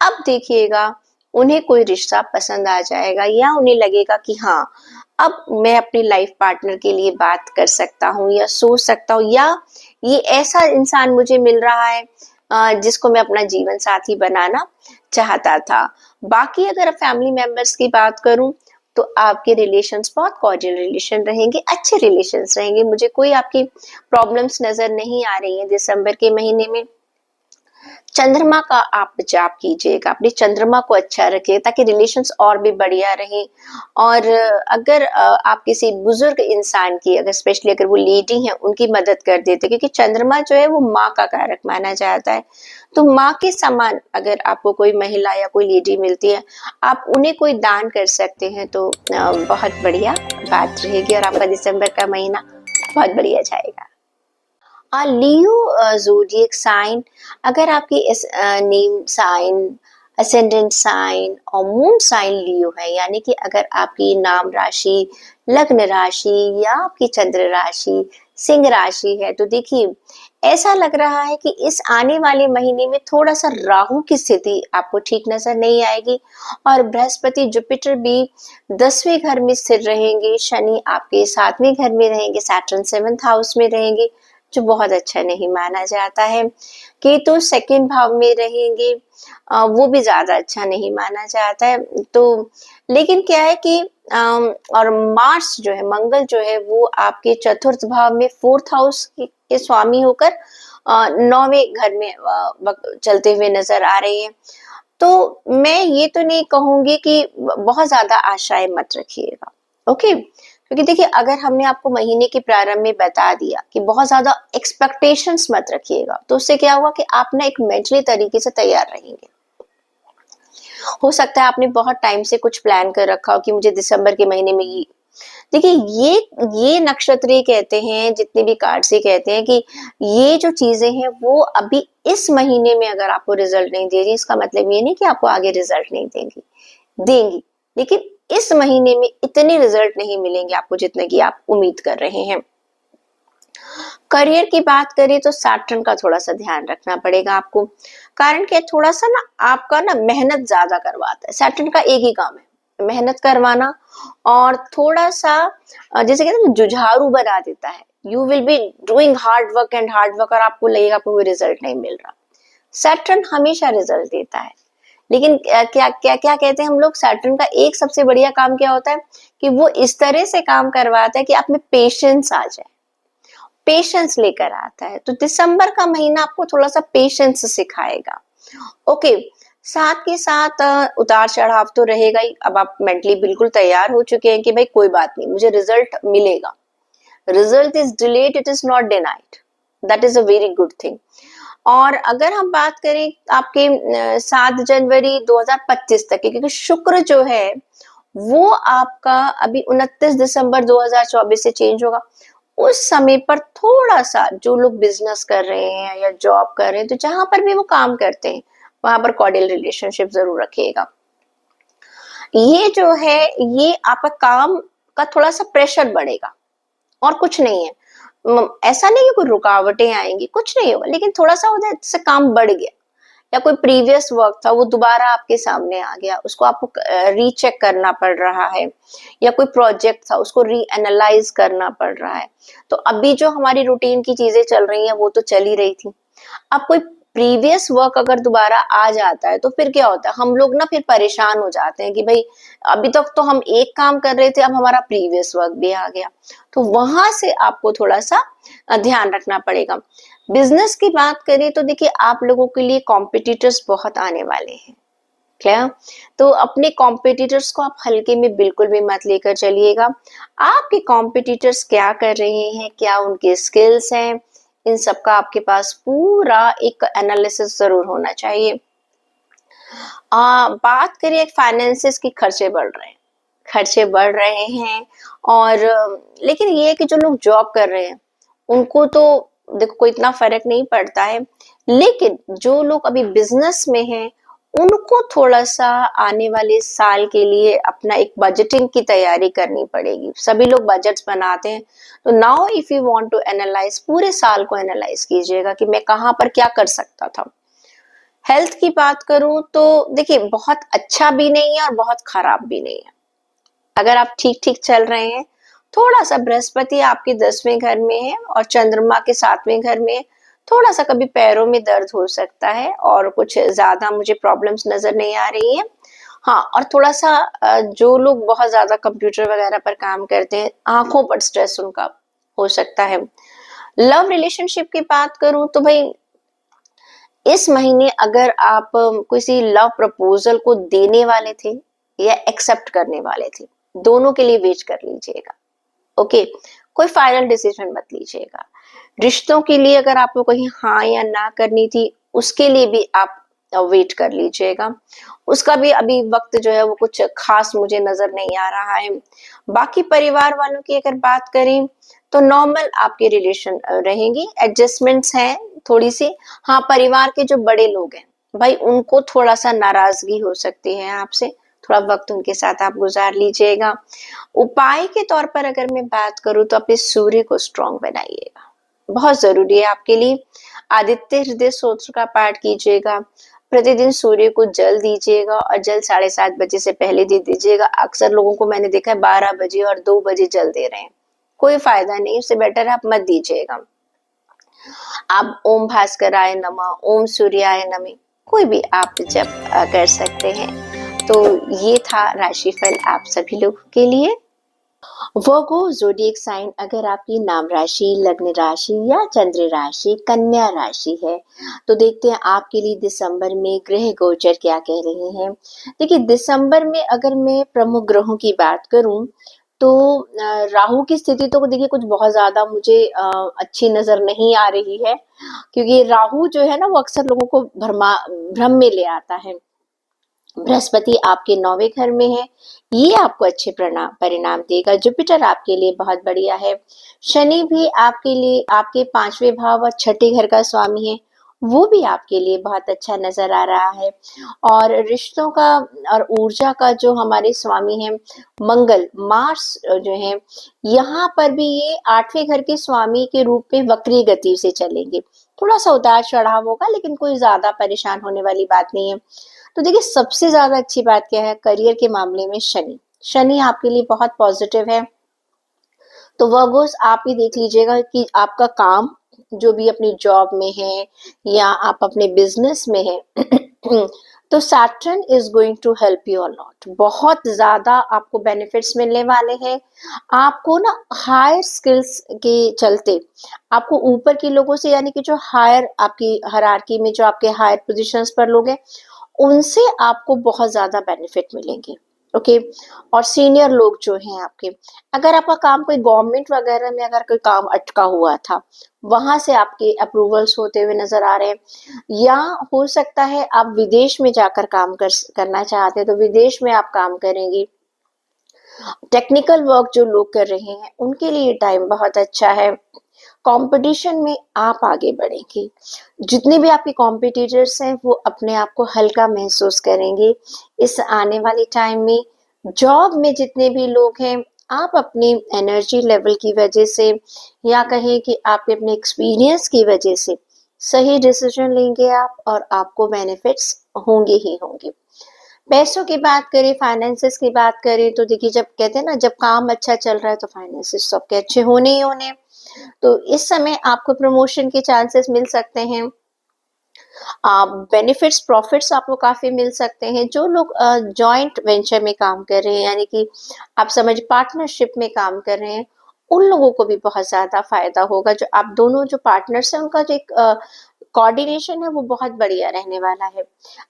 अब देखिएगा उन्हें कोई रिश्ता पसंद आ जाएगा, या उन्हें लगेगा कि हाँ अब मैं अपने लाइफ पार्टनर के लिए बात कर सकता हूँ या सोच सकता हूँ, या ये ऐसा इंसान मुझे मिल रहा है जिसको मैं अपना जीवन साथी बनाना चाहता था। बाकी अगर फैमिली मेंबर्स की बात करूं, तो आपके रिलेशंस बहुत कॉर्डियल रिलेशन रहेंगे, अच्छे रिलेशंस रहेंगे। मुझे कोई आपकी प्रॉब्लम्स नजर नहीं आ रही है दिसंबर के महीने में। चंद्रमा का आप जाप कीजिएगा, अपनी चंद्रमा को अच्छा रखिए ताकि रिलेशंस और भी बढ़िया रहे। और अगर आप किसी बुजुर्ग इंसान की, अगर स्पेशली अगर वो लेडी हैं, उनकी मदद कर देते, क्योंकि चंद्रमा जो है वो माँ का कारक माना जाता है। तो माँ के समान अगर आपको कोई महिला या कोई लेडी मिलती है, आप उन्हें कोई दान कर सकते हैं, तो बहुत बढ़िया बात रहेगी और आपका दिसंबर का महीना बहुत बढ़िया जाएगा। लियो ज़ोडिएक साइन, अगर आपकी इस नेम साइन, असेंडेंट साइन और मून साइन लियो है, यानी कि अगर आपकी नाम राशि, लग्न राशि या आपकी चंद्र राशि सिंह राशि है, तो देखिए ऐसा लग रहा है कि इस आने वाले महीने में थोड़ा सा राहु की स्थिति आपको ठीक नजर नहीं आएगी और बृहस्पति जुपिटर भी 10वें घर में स्थिर रहेंगे, शनि आपके 7वें घर में रहेंगे, सैटर्न 7th हाउस में रहेंगे, जो बहुत अच्छा नहीं माना जाता है। केतु सेकंड भाव में रहेंगे, वो भी ज्यादा अच्छा नहीं माना जाता है। तो लेकिन क्या है कि और मार्स जो है, मंगल जो है, वो आपके चतुर्थ भाव में 4th हाउस के स्वामी होकर 9वें घर में चलते हुए नजर आ रहे हैं। तो मैं ये तो नहीं कहूंगी कि बहुत ज्यादा आशाएं मत रखिएगा, ओके। क्योंकि देखिए अगर हमने आपको महीने के प्रारंभ में बता दिया कि बहुत ज्यादा एक्सपेक्टेशंस मत रखिएगा, तो उससे क्या होगा कि आप ना एक मेंटली तरीके से तैयार रहेंगे। हो सकता है आपने बहुत टाइम से कुछ प्लान कर रखा हो कि मुझे दिसंबर के महीने में ये, देखिए ये नक्षत्र ही कहते हैं, जितने भी कार्ड से कहते हैं कि ये जो चीजें हैं वो अभी इस महीने में अगर आपको रिजल्ट नहीं दे रही, इसका मतलब ये नहीं कि आपको आगे रिजल्ट नहीं देंगी, देंगी, लेकिन इस महीने में इतने रिजल्ट नहीं मिलेंगे आपको जितने की आप उम्मीद कर रहे हैं। करियर की बात करें तो सैटर्न का थोड़ा सा ध्यान रखना पड़ेगा आपको। कारण क्या, थोड़ा सा ना आपका ना मेहनत ज्यादा करवाता है। सैटर्न का एक ही काम है, मेहनत करवाना, और थोड़ा सा जैसे कहते हैं ना, जुझारू बना देता है। You will be doing hard work and hard work, और आपको लगेगा आपको कोई रिजल्ट नहीं मिल रहा। सैटर्न हमेशा रिजल्ट देता है, लेकिन क्या क्या क्या क्या कहते हैं हम लोग, सैटर्न का एक सबसे बढ़िया काम क्या होता है कि वो इस तरह से काम करवाता है कि आप में पेशेंस आ जाए, पेशेंस लेकर आता है। तो दिसंबर का महीना आपको थोड़ा सा पेशेंस सिखाएगा, ओके। साथ के साथ उतार चढ़ाव तो रहेगा ही। अब आप मेंटली बिल्कुल तैयार हो चुके हैं कि भाई कोई बात नहीं, मुझे रिजल्ट मिलेगा। Result is delayed, it is not denied, that is a very good thing. और अगर हम बात करें आपके 7 जनवरी 2025 तक के, क्योंकि शुक्र जो है वो आपका अभी 29 दिसंबर 2024 से चेंज होगा। उस समय पर थोड़ा सा जो लोग बिजनेस कर रहे हैं या जॉब कर रहे हैं, तो जहां पर भी वो काम करते हैं वहां पर कॉर्डियल रिलेशनशिप जरूर रखिएगा। ये जो है, ये आपका काम का थोड़ा सा प्रेशर बढ़ेगा और कुछ नहीं है। ऐसा नहीं है कोई रुकावटें आएंगी, कुछ नहीं होगा, लेकिन थोड़ा सा होता है जैसे काम बढ़ गया या कोई प्रीवियस वर्क था वो दोबारा आपके सामने आ गया, उसको आपको रीचेक करना पड़ रहा है, या कोई प्रोजेक्ट था उसको री एनालाइज करना पड़ रहा है। तो अभी जो हमारी रूटीन की चीजें चल रही हैं वो तो चल ही रही थी। अब कोई प्रीवियस वर्क अगर दोबारा आ जाता है तो फिर क्या होता है, हम लोग ना फिर परेशान हो जाते हैं कि भाई अभी तक तो हम एक काम कर रहे थे, अब हमारा प्रीवियस वर्क भी आ गया। तो वहां से आपको थोड़ा सा ध्यान रखना पड़ेगा। बिजनेस की बात करें तो देखिए आप लोगों के लिए कॉम्पिटिटर्स बहुत आने वाले हैं, क्या, तो अपने कॉम्पिटिटर्स को आप हल्के में बिल्कुल भी मत लेकर चलिएगा। आपके कॉम्पिटिटर्स क्या कर रहे हैं, क्या उनके स्किल्स हैं, इन सब का आपके पास पूरा एक एनालिसिस जरूर होना चाहिए। बात करिए फाइनेंसिस की, खर्चे बढ़ रहे हैं, खर्चे बढ़ रहे हैं। और लेकिन ये है कि जो लोग जॉब कर रहे हैं उनको तो देखो कोई इतना फर्क नहीं पड़ता है, लेकिन जो लोग अभी बिजनेस में हैं उनको थोड़ा सा आने वाले साल के लिए अपना एक बजटिंग की तैयारी करनी पड़ेगी। सभी लोग बजट्स बनाते हैं, तो now if you want to analyse, पूरे साल को एनालाइज कीजिएगा कि मैं कहाँ पर क्या कर सकता था। हेल्थ की बात करूं तो देखिए बहुत अच्छा भी नहीं है और बहुत खराब भी नहीं है। अगर आप ठीक ठीक चल रहे हैं, थोड़ा सा बृहस्पति आपके 10वें घर में है और चंद्रमा के 7वें घर में है, थोड़ा सा कभी पैरों में दर्द हो सकता है और कुछ ज्यादा मुझे प्रॉब्लम्स नजर नहीं आ रही है। हाँ, और थोड़ा सा जो लोग बहुत ज्यादा कंप्यूटर वगैरह पर काम करते हैं, आंखों पर स्ट्रेस उनका हो सकता है। लव रिलेशनशिप की बात करूं तो भाई इस महीने अगर आप किसी लव प्रपोजल को देने वाले थे या एक्सेप्ट करने वाले थे, दोनों के लिए वेट कर लीजिएगा। ओके, कोई फाइनल डिसीजन मत लीजिएगा। रिश्तों के लिए अगर आपको कहीं हाँ या ना करनी थी, उसके लिए भी आप वेट कर लीजिएगा। उसका भी अभी वक्त जो है वो कुछ खास मुझे नजर नहीं आ रहा है। बाकी परिवार वालों की अगर बात करें तो नॉर्मल आपके रिलेशन रहेंगी, एडजस्टमेंट्स हैं थोड़ी सी। हाँ, परिवार के जो बड़े लोग हैं भाई, उनको थोड़ा सा नाराजगी हो सकती है आपसे, थोड़ा वक्त उनके साथ आप गुजार लीजिएगा। उपाय के तौर पर अगर मैं बात करूं तो अपने सूर्य को स्ट्रांग बनाइएगा, बहुत जरूरी है आपके लिए। आदित्य हृदय स्तोत्र का पाठ कीजिएगा, प्रतिदिन सूर्य को जल दीजिएगा और जल 7:30 बजे से पहले दे दीजिएगा। अक्सर लोगों को मैंने देखा है 12 बजे और 2 बजे जल दे रहे हैं, कोई फायदा नहीं, उससे बेटर है आप मत दीजिएगा। आप ओम भास्कराय नमः, ओम सूर्याय नमः, कोई भी आप जप कर सकते हैं। तो ये था राशिफल आप सभी लोगों के लिए। वर्गो ज़ोडिएक साइन अगर आपकी नाम राशि, लग्न राशि या चंद्र राशि कन्या राशि है, तो देखते हैं आपके लिए दिसंबर में ग्रह गोचर क्या कह रहे हैं। देखिए, दिसंबर में अगर मैं प्रमुख ग्रहों की बात करूं तो राहु की स्थिति तो देखिए कुछ बहुत ज्यादा मुझे अच्छी नजर नहीं आ रही है, क्योंकि राहु जो है ना वो अक्सर लोगों को भ्रम में ले आता है। बृहस्पति आपके 9वें घर में है, ये आपको अच्छे परिणाम देगा। जुपिटर आपके लिए बहुत बढ़िया है। शनि भी आपके लिए आपके 5वें भाव और छठे घर का स्वामी है, वो भी आपके लिए बहुत अच्छा नजर आ रहा है। और रिश्तों का और ऊर्जा का जो हमारे स्वामी है मंगल, मार्स जो है, यहाँ पर भी ये 8वें घर के स्वामी के रूप में वक्री गति से चलेंगे। थोड़ा सा उतार चढ़ाव होगा, लेकिन कोई ज्यादा परेशान होने वाली बात नहीं है। तो देखिए, सबसे ज्यादा अच्छी बात क्या है करियर के मामले में, शनि। शनि आपके लिए बहुत पॉजिटिव है। तो वर्गोस आप ही देख लीजिएगा कि आपका काम जो भी अपनी जॉब में है या आप अपने बिजनेस में है तो Saturn is going to help you a lot, बहुत ज्यादा आपको बेनिफिट्स मिलने वाले हैं। आपको ना हायर स्किल्स के चलते आपको ऊपर के लोगों से, यानी कि जो हायर आपकी हायरार्की में जो आपके हायर पोजीशंस पर लोग हैं, उनसे आपको बहुत ज्यादा बेनिफिट मिलेंगे। ओके, और सीनियर लोग जो हैं आपके, अगर आपका काम कोई गवर्नमेंट वगैरह में अगर कोई काम अटका हुआ था, वहां से आपके अप्रूवल्स होते हुए नजर आ रहे हैं। या हो सकता है आप विदेश में जाकर करना चाहते हैं, तो विदेश में आप काम करेंगी। टेक्निकल वर्क जो लोग कर रहे हैं उनके लिए टाइम बहुत अच्छा है। कंपटीशन में आप आगे बढ़ेंगे। जितने भी आपके कॉम्पिटिटर्स हैं वो अपने आप को हल्का महसूस करेंगे इस आने वाले टाइम में। जॉब में जितने भी लोग हैं, आप अपनी एनर्जी लेवल की वजह से या कहें कि आपके अपने एक्सपीरियंस की वजह से सही डिसीजन लेंगे आप, और आपको बेनिफिट्स होंगे ही होंगे। पैसों की बात करें, फाइनेंसेस की बात करें, तो देखिए, जब कहते हैं ना जब काम अच्छा चल रहा है तो फाइनेंसेस सबके अच्छे होने ही होने। तो इस समय आपको प्रमोशन के चांसेस मिल सकते हैं। बेनिफिट्स प्रॉफिट्स आपको काफी मिल सकते हैं। जो लोग जॉइंट वेंचर में काम कर रहे हैं, यानी कि आप समझ पार्टनरशिप में काम कर रहे हैं, उन लोगों को भी बहुत ज्यादा फायदा होगा। जो आप दोनों जो पार्टनर्स हैं उनका जो एक कोऑर्डिनेशन है वो बहुत बढ़िया रहने वाला है।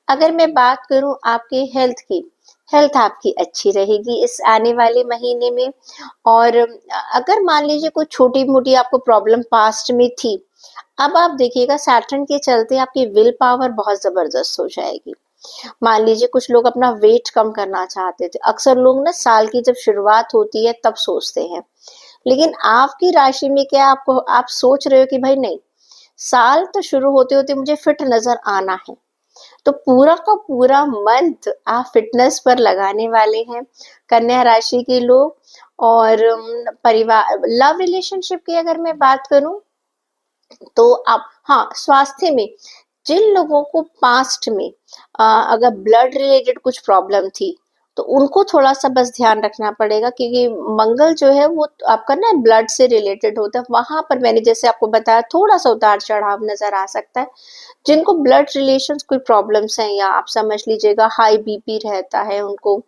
अगर मैं बात करूं आपके हेल्थ की, हेल्थ आपकी अच्छी रहेगी इस आने वाले महीने में। और अगर मान लीजिए कोई छोटी मोटी आपको प्रॉब्लम पास्ट में थी, अब आप देखिएगा सैटर्न के चलते आपकी विल पावर बहुत जबरदस्त हो जाएगी। मान लीजिए कुछ लोग अपना वेट कम करना चाहते थे, अक्सर लोग ना साल की जब शुरुआत होती है तब सोचते हैं, लेकिन आपकी राशि में क्या आपको आप सोच रहे हो कि भाई नहीं, साल तो शुरू होते होते मुझे फिट नजर आना है, तो पूरा का पूरा मंथ आप फिटनेस पर लगाने वाले हैं कन्या राशि के लोग। और परिवार लव रिलेशनशिप की अगर मैं बात करूं तो आप, हाँ, स्वास्थ्य में जिन लोगों को पास्ट में अगर ब्लड रिलेटेड कुछ प्रॉब्लम थी, तो उनको थोड़ा सा बस ध्यान रखना पड़ेगा, क्योंकि मंगल जो है वो आपका ना ब्लड से रिलेटेड होता है, वहां पर मैंने जैसे आपको बताया थोड़ा सा उतार चढ़ाव नजर आ सकता है। जिनको ब्लड रिलेशंस कोई प्रॉब्लम्स हैं, या आप समझ लीजिएगा हाई बीपी रहता है उनको,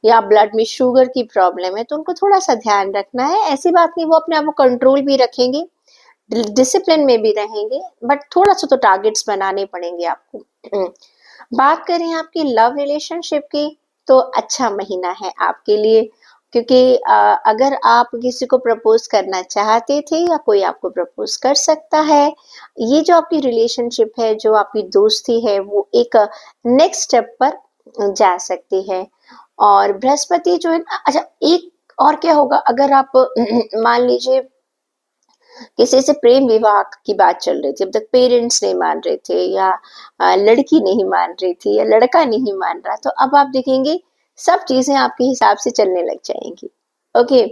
या ब्लड में शुगर की प्रॉब्लम है, तो उनको थोड़ा सा ध्यान रखना है। ऐसी बात नहीं वो अपने आप को कंट्रोल भी रखेंगे, डिसिप्लिन में भी रहेंगे, बट थोड़ा सा तो टारगेट्स बनाने पड़ेंगे आपको। बात करें आपकी लव रिलेशनशिप की, तो अच्छा महीना है आपके लिए, क्योंकि अगर आप किसी को प्रपोज करना चाहते थे या कोई आपको प्रपोज कर सकता है, ये जो आपकी रिलेशनशिप है, जो आपकी दोस्ती है, वो एक नेक्स्ट स्टेप पर जा सकती है। और बृहस्पति जो है ना, अच्छा एक और क्या होगा, अगर आप मान लीजिए किसी से प्रेम विवाह की बात चल रही थी, अब तक पेरेंट्स नहीं मान रहे थे, या लड़की नहीं मान रही थी, या लड़का नहीं मान रहा, तो अब आप देखेंगे सब चीजें आपके हिसाब से चलने लग जाएंगी। ओके,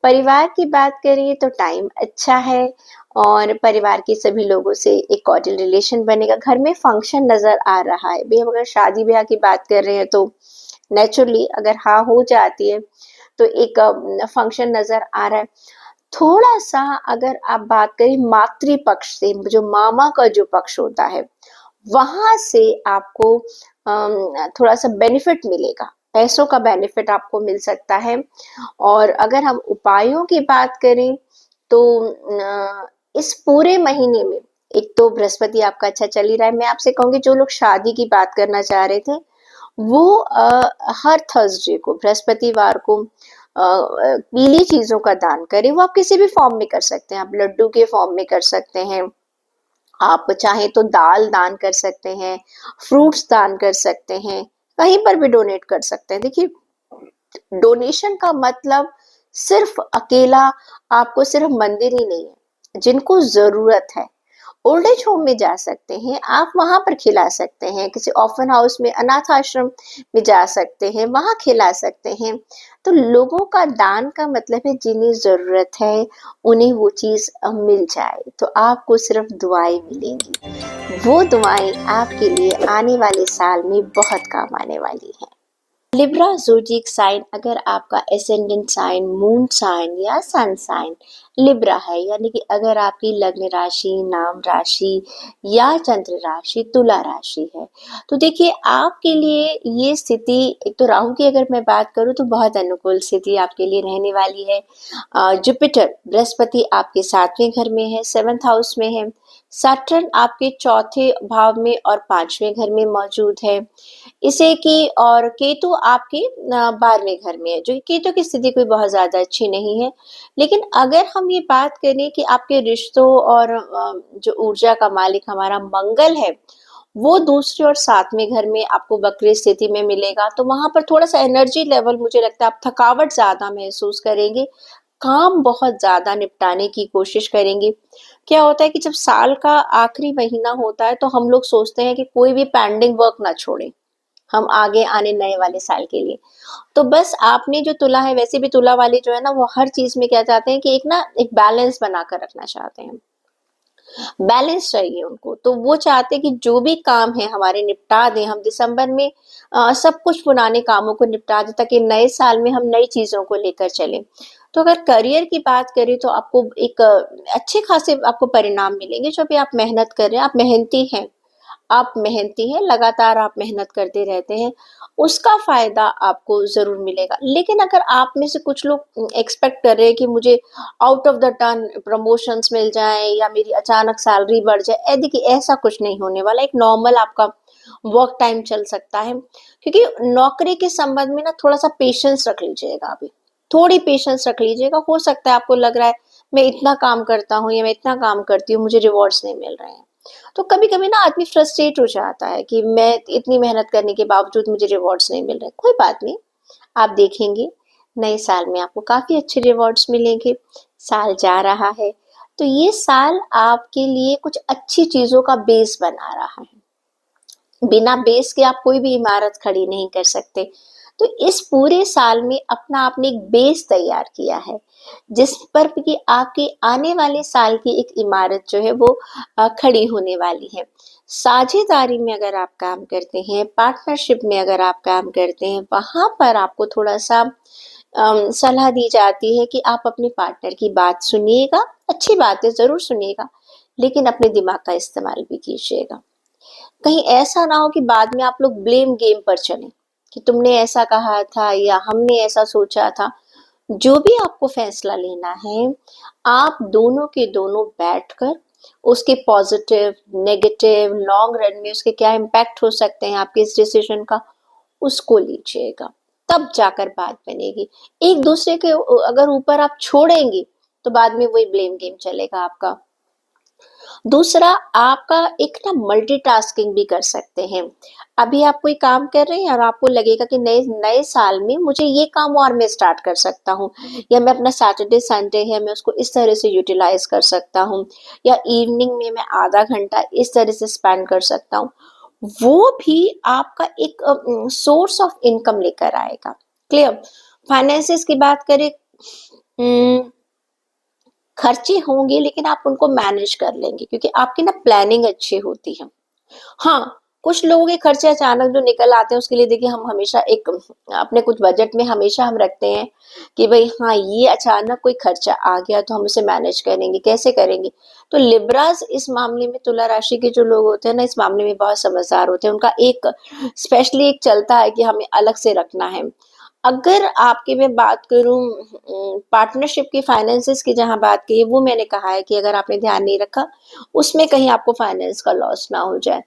परिवार की बात करिए तो टाइम अच्छा है, और परिवार के सभी लोगों से एक कॉर्डियल रिलेशन बनेगा। घर में फंक्शन नजर आ रहा है भाई, अगर शादी ब्याह की बात कर रहे हैं तो नेचुरली अगर हाँ हो जाती है तो एक फंक्शन नजर आ रहा है। थोड़ा सा अगर आप बात करें मातृ पक्ष से, जो मामा का जो पक्ष होता है, वहां से आपको थोड़ा सा बेनिफिट मिलेगा, पैसों का बेनिफिट आपको मिल सकता है। और अगर हम उपायों की बात करें तो इस पूरे महीने में एक तो बृहस्पति आपका अच्छा चल ही रहा है। मैं आपसे कहूंगी जो लोग शादी की बात करना चाह रहे थे, वो हर थर्सडे को, बृहस्पतिवार को पीली चीजों का दान करें। वो आप किसी भी फॉर्म में कर सकते हैं, आप लड्डू के फॉर्म में कर सकते हैं, आप चाहें तो दाल दान कर सकते हैं, फ्रूट्स दान कर सकते हैं, कहीं पर भी डोनेट कर सकते हैं। देखिए, डोनेशन का मतलब सिर्फ अकेला आपको सिर्फ मंदिर ही नहीं है, जिनको जरूरत है ओल्ड एज होम में जा सकते हैं, आप वहां पर खिला सकते हैं, किसी ऑर्फन हाउस में, अनाथ आश्रम में जा सकते हैं, वहां खिला सकते हैं। तो लोगों का दान का मतलब है जिन्हें जरूरत है उन्हें वो चीज मिल जाए, तो आपको सिर्फ दुआएं मिलेंगी। वो दुआएं आपके लिए आने वाले साल में बहुत काम आने वाली हैं। लिब्रा ज़ोडिएक साइन, अगर आपका एसेंडेंट साइन, मून साइन या सन साइन लिब्रा है, यानी कि अगर आपकी लग्न राशि, नाम राशि या चंद्र राशि तुला राशि है, तो देखिए आपके लिए ये स्थिति, एक तो राहु की अगर मैं बात करूं तो बहुत अनुकूल स्थिति आपके लिए रहने वाली है। जुपिटर बृहस्पति आपके 7वें घर में है, 7th हाउस में है। सैटर्न आपके 4थे भाव में और 5वें घर में मौजूद है। इसे की और केतु आपके 12वें घर में है, जो केतु की स्थिति कोई बहुत ज्यादा अच्छी नहीं है। लेकिन अगर हम ये बात करें कि आपके रिश्तों और जो ऊर्जा का मालिक हमारा मंगल है, वो दूसरे और 7वें घर में आपको वक्री स्थिति में मिलेगा, तो वहां पर थोड़ा सा एनर्जी लेवल, मुझे लगता है आप थकावट ज्यादा महसूस करेंगे, काम बहुत ज्यादा निपटाने की कोशिश करेंगे। क्या होता है कि जब साल का आखिरी महीना होता है तो हम लोग सोचते हैं कि कोई भी पेंडिंग वर्क ना छोड़े, हम आगे आने नए वाले साल के लिए। तो बस आपने जो तुला है, वैसे भी तुला वाले जो है ना, वो हर चीज में क्या चाहते हैं कि एक ना एक बैलेंस बनाकर रखना चाहते हैं, बैलेंस चाहिए उनको। तो वो चाहते हैं कि जो भी काम है हमारे निपटा दें, हम दिसंबर में सब कुछ पुराने कामों को निपटा दें, ताकि नए साल में हम नई चीजों को लेकर चले। तो अगर करियर की बात करें तो आपको एक अच्छे खासे आपको परिणाम मिलेंगे। जो भी आप मेहनत कर रहे हैं, आप मेहनती हैं, लगातार आप मेहनत करते रहते हैं, उसका फायदा आपको जरूर मिलेगा। लेकिन अगर आप में से कुछ लोग एक्सपेक्ट कर रहे हैं कि मुझे out of the turn promotions मिल जाए या मेरी अचानक सैलरी बढ़ जाए, देखिए ऐसा कुछ नहीं होने वाला। एक नॉर्मल आपका वर्क टाइम चल सकता है, क्योंकि नौकरी के संबंध में ना थोड़ा सा पेशेंस रख लीजिएगा, अभी थोड़ी पेशेंस रख लीजिएगा। हो सकता है आपको लग रहा है मैं इतना काम करता हूँ या मैं इतना काम करती हूँ, मुझे रिवॉर्ड्स नहीं मिल रहे हैं, तो कभी कभी ना आदमी फ्रस्ट्रेट हो जाता है कि मैं इतनी मेहनत करने के बावजूद मुझे रिवॉर्ड्स नहीं मिल रहे। कोई बात नहीं, आप देखेंगे नए साल में आपको काफी अच्छे रिवॉर्ड्स मिलेंगे। साल जा रहा है तो ये साल आपके लिए कुछ अच्छी चीजों का बेस बना रहा है। बिना बेस के आप कोई भी इमारत खड़ी नहीं कर सकते। तो इस पूरे साल में अपना आपने एक बेस तैयार किया है, जिस पर कि आपके आने वाले साल की एक इमारत जो है वो खड़ी होने वाली है। साझेदारी में अगर आप काम करते हैं, पार्टनरशिप में अगर आप काम करते हैं, वहां पर आपको थोड़ा सा सलाह दी जाती है कि आप अपने पार्टनर की बात सुनिएगा, अच्छी बात है ज़रूर सुनिएगा, लेकिन अपने दिमाग का इस्तेमाल भी कीजिएगा। कहीं ऐसा ना हो कि बाद में आप लोग ब्लेम गेम पर चलें कि तुमने ऐसा कहा था या हमने ऐसा सोचा था। जो भी आपको फैसला लेना है, आप दोनों के दोनों बैठकर उसके पॉजिटिव, नेगेटिव, लॉन्ग रन में उसके क्या इम्पैक्ट हो सकते हैं आपके इस डिसीजन का, उसको लीजिएगा, तब जाकर बात बनेगी। एक दूसरे के अगर ऊपर आप छोड़ेंगी तो बाद में वही ब्लेम गेम चलेगा आपका। दूसरा, आपका एक ना मल्टीटास्किंग भी कर सकते हैं। अभी आप कोई काम कर रहे हैं और आपको लगेगा कि नए नए साल में मुझे ये काम और मैं स्टार्ट कर सकता हूँ, या मैं अपना सैटरडे संडे है मैं उसको इस तरह से यूटिलाइज कर सकता हूँ, या इवनिंग में मैं आधा घंटा इस तरह से स्पेंड कर सकता हूँ। वो भी आपका एक सोर्स ऑफ इनकम लेकर आएगा। क्लियर? फाइनेंसेस की बात करें, खर्चे होंगे लेकिन आप उनको मैनेज कर लेंगे क्योंकि आपकी ना प्लानिंग अच्छी होती है। हाँ, कुछ लोगों के खर्चे अचानक जो निकल आते हैं उसके लिए देखिए हम हमेशा एक अपने कुछ बजट में हमेशा हम रखते हैं कि भाई हाँ, ये अचानक कोई खर्चा आ गया तो हम उसे मैनेज करेंगे, कैसे करेंगे? तो लिब्रास इस मामले में, तुला राशि के जो लोग होते हैं ना, इस मामले में बहुत समझदार होते हैं। उनका एक स्पेशली एक चलता है कि हमें अलग से रखना है। अगर आपकी मैं बात करूं पार्टनरशिप की, फाइनेंसेस की जहां बात की है, वो मैंने कहा है कि अगर आपने ध्यान नहीं रखा उसमें कहीं आपको फाइनेंस का लॉस ना हो जाए।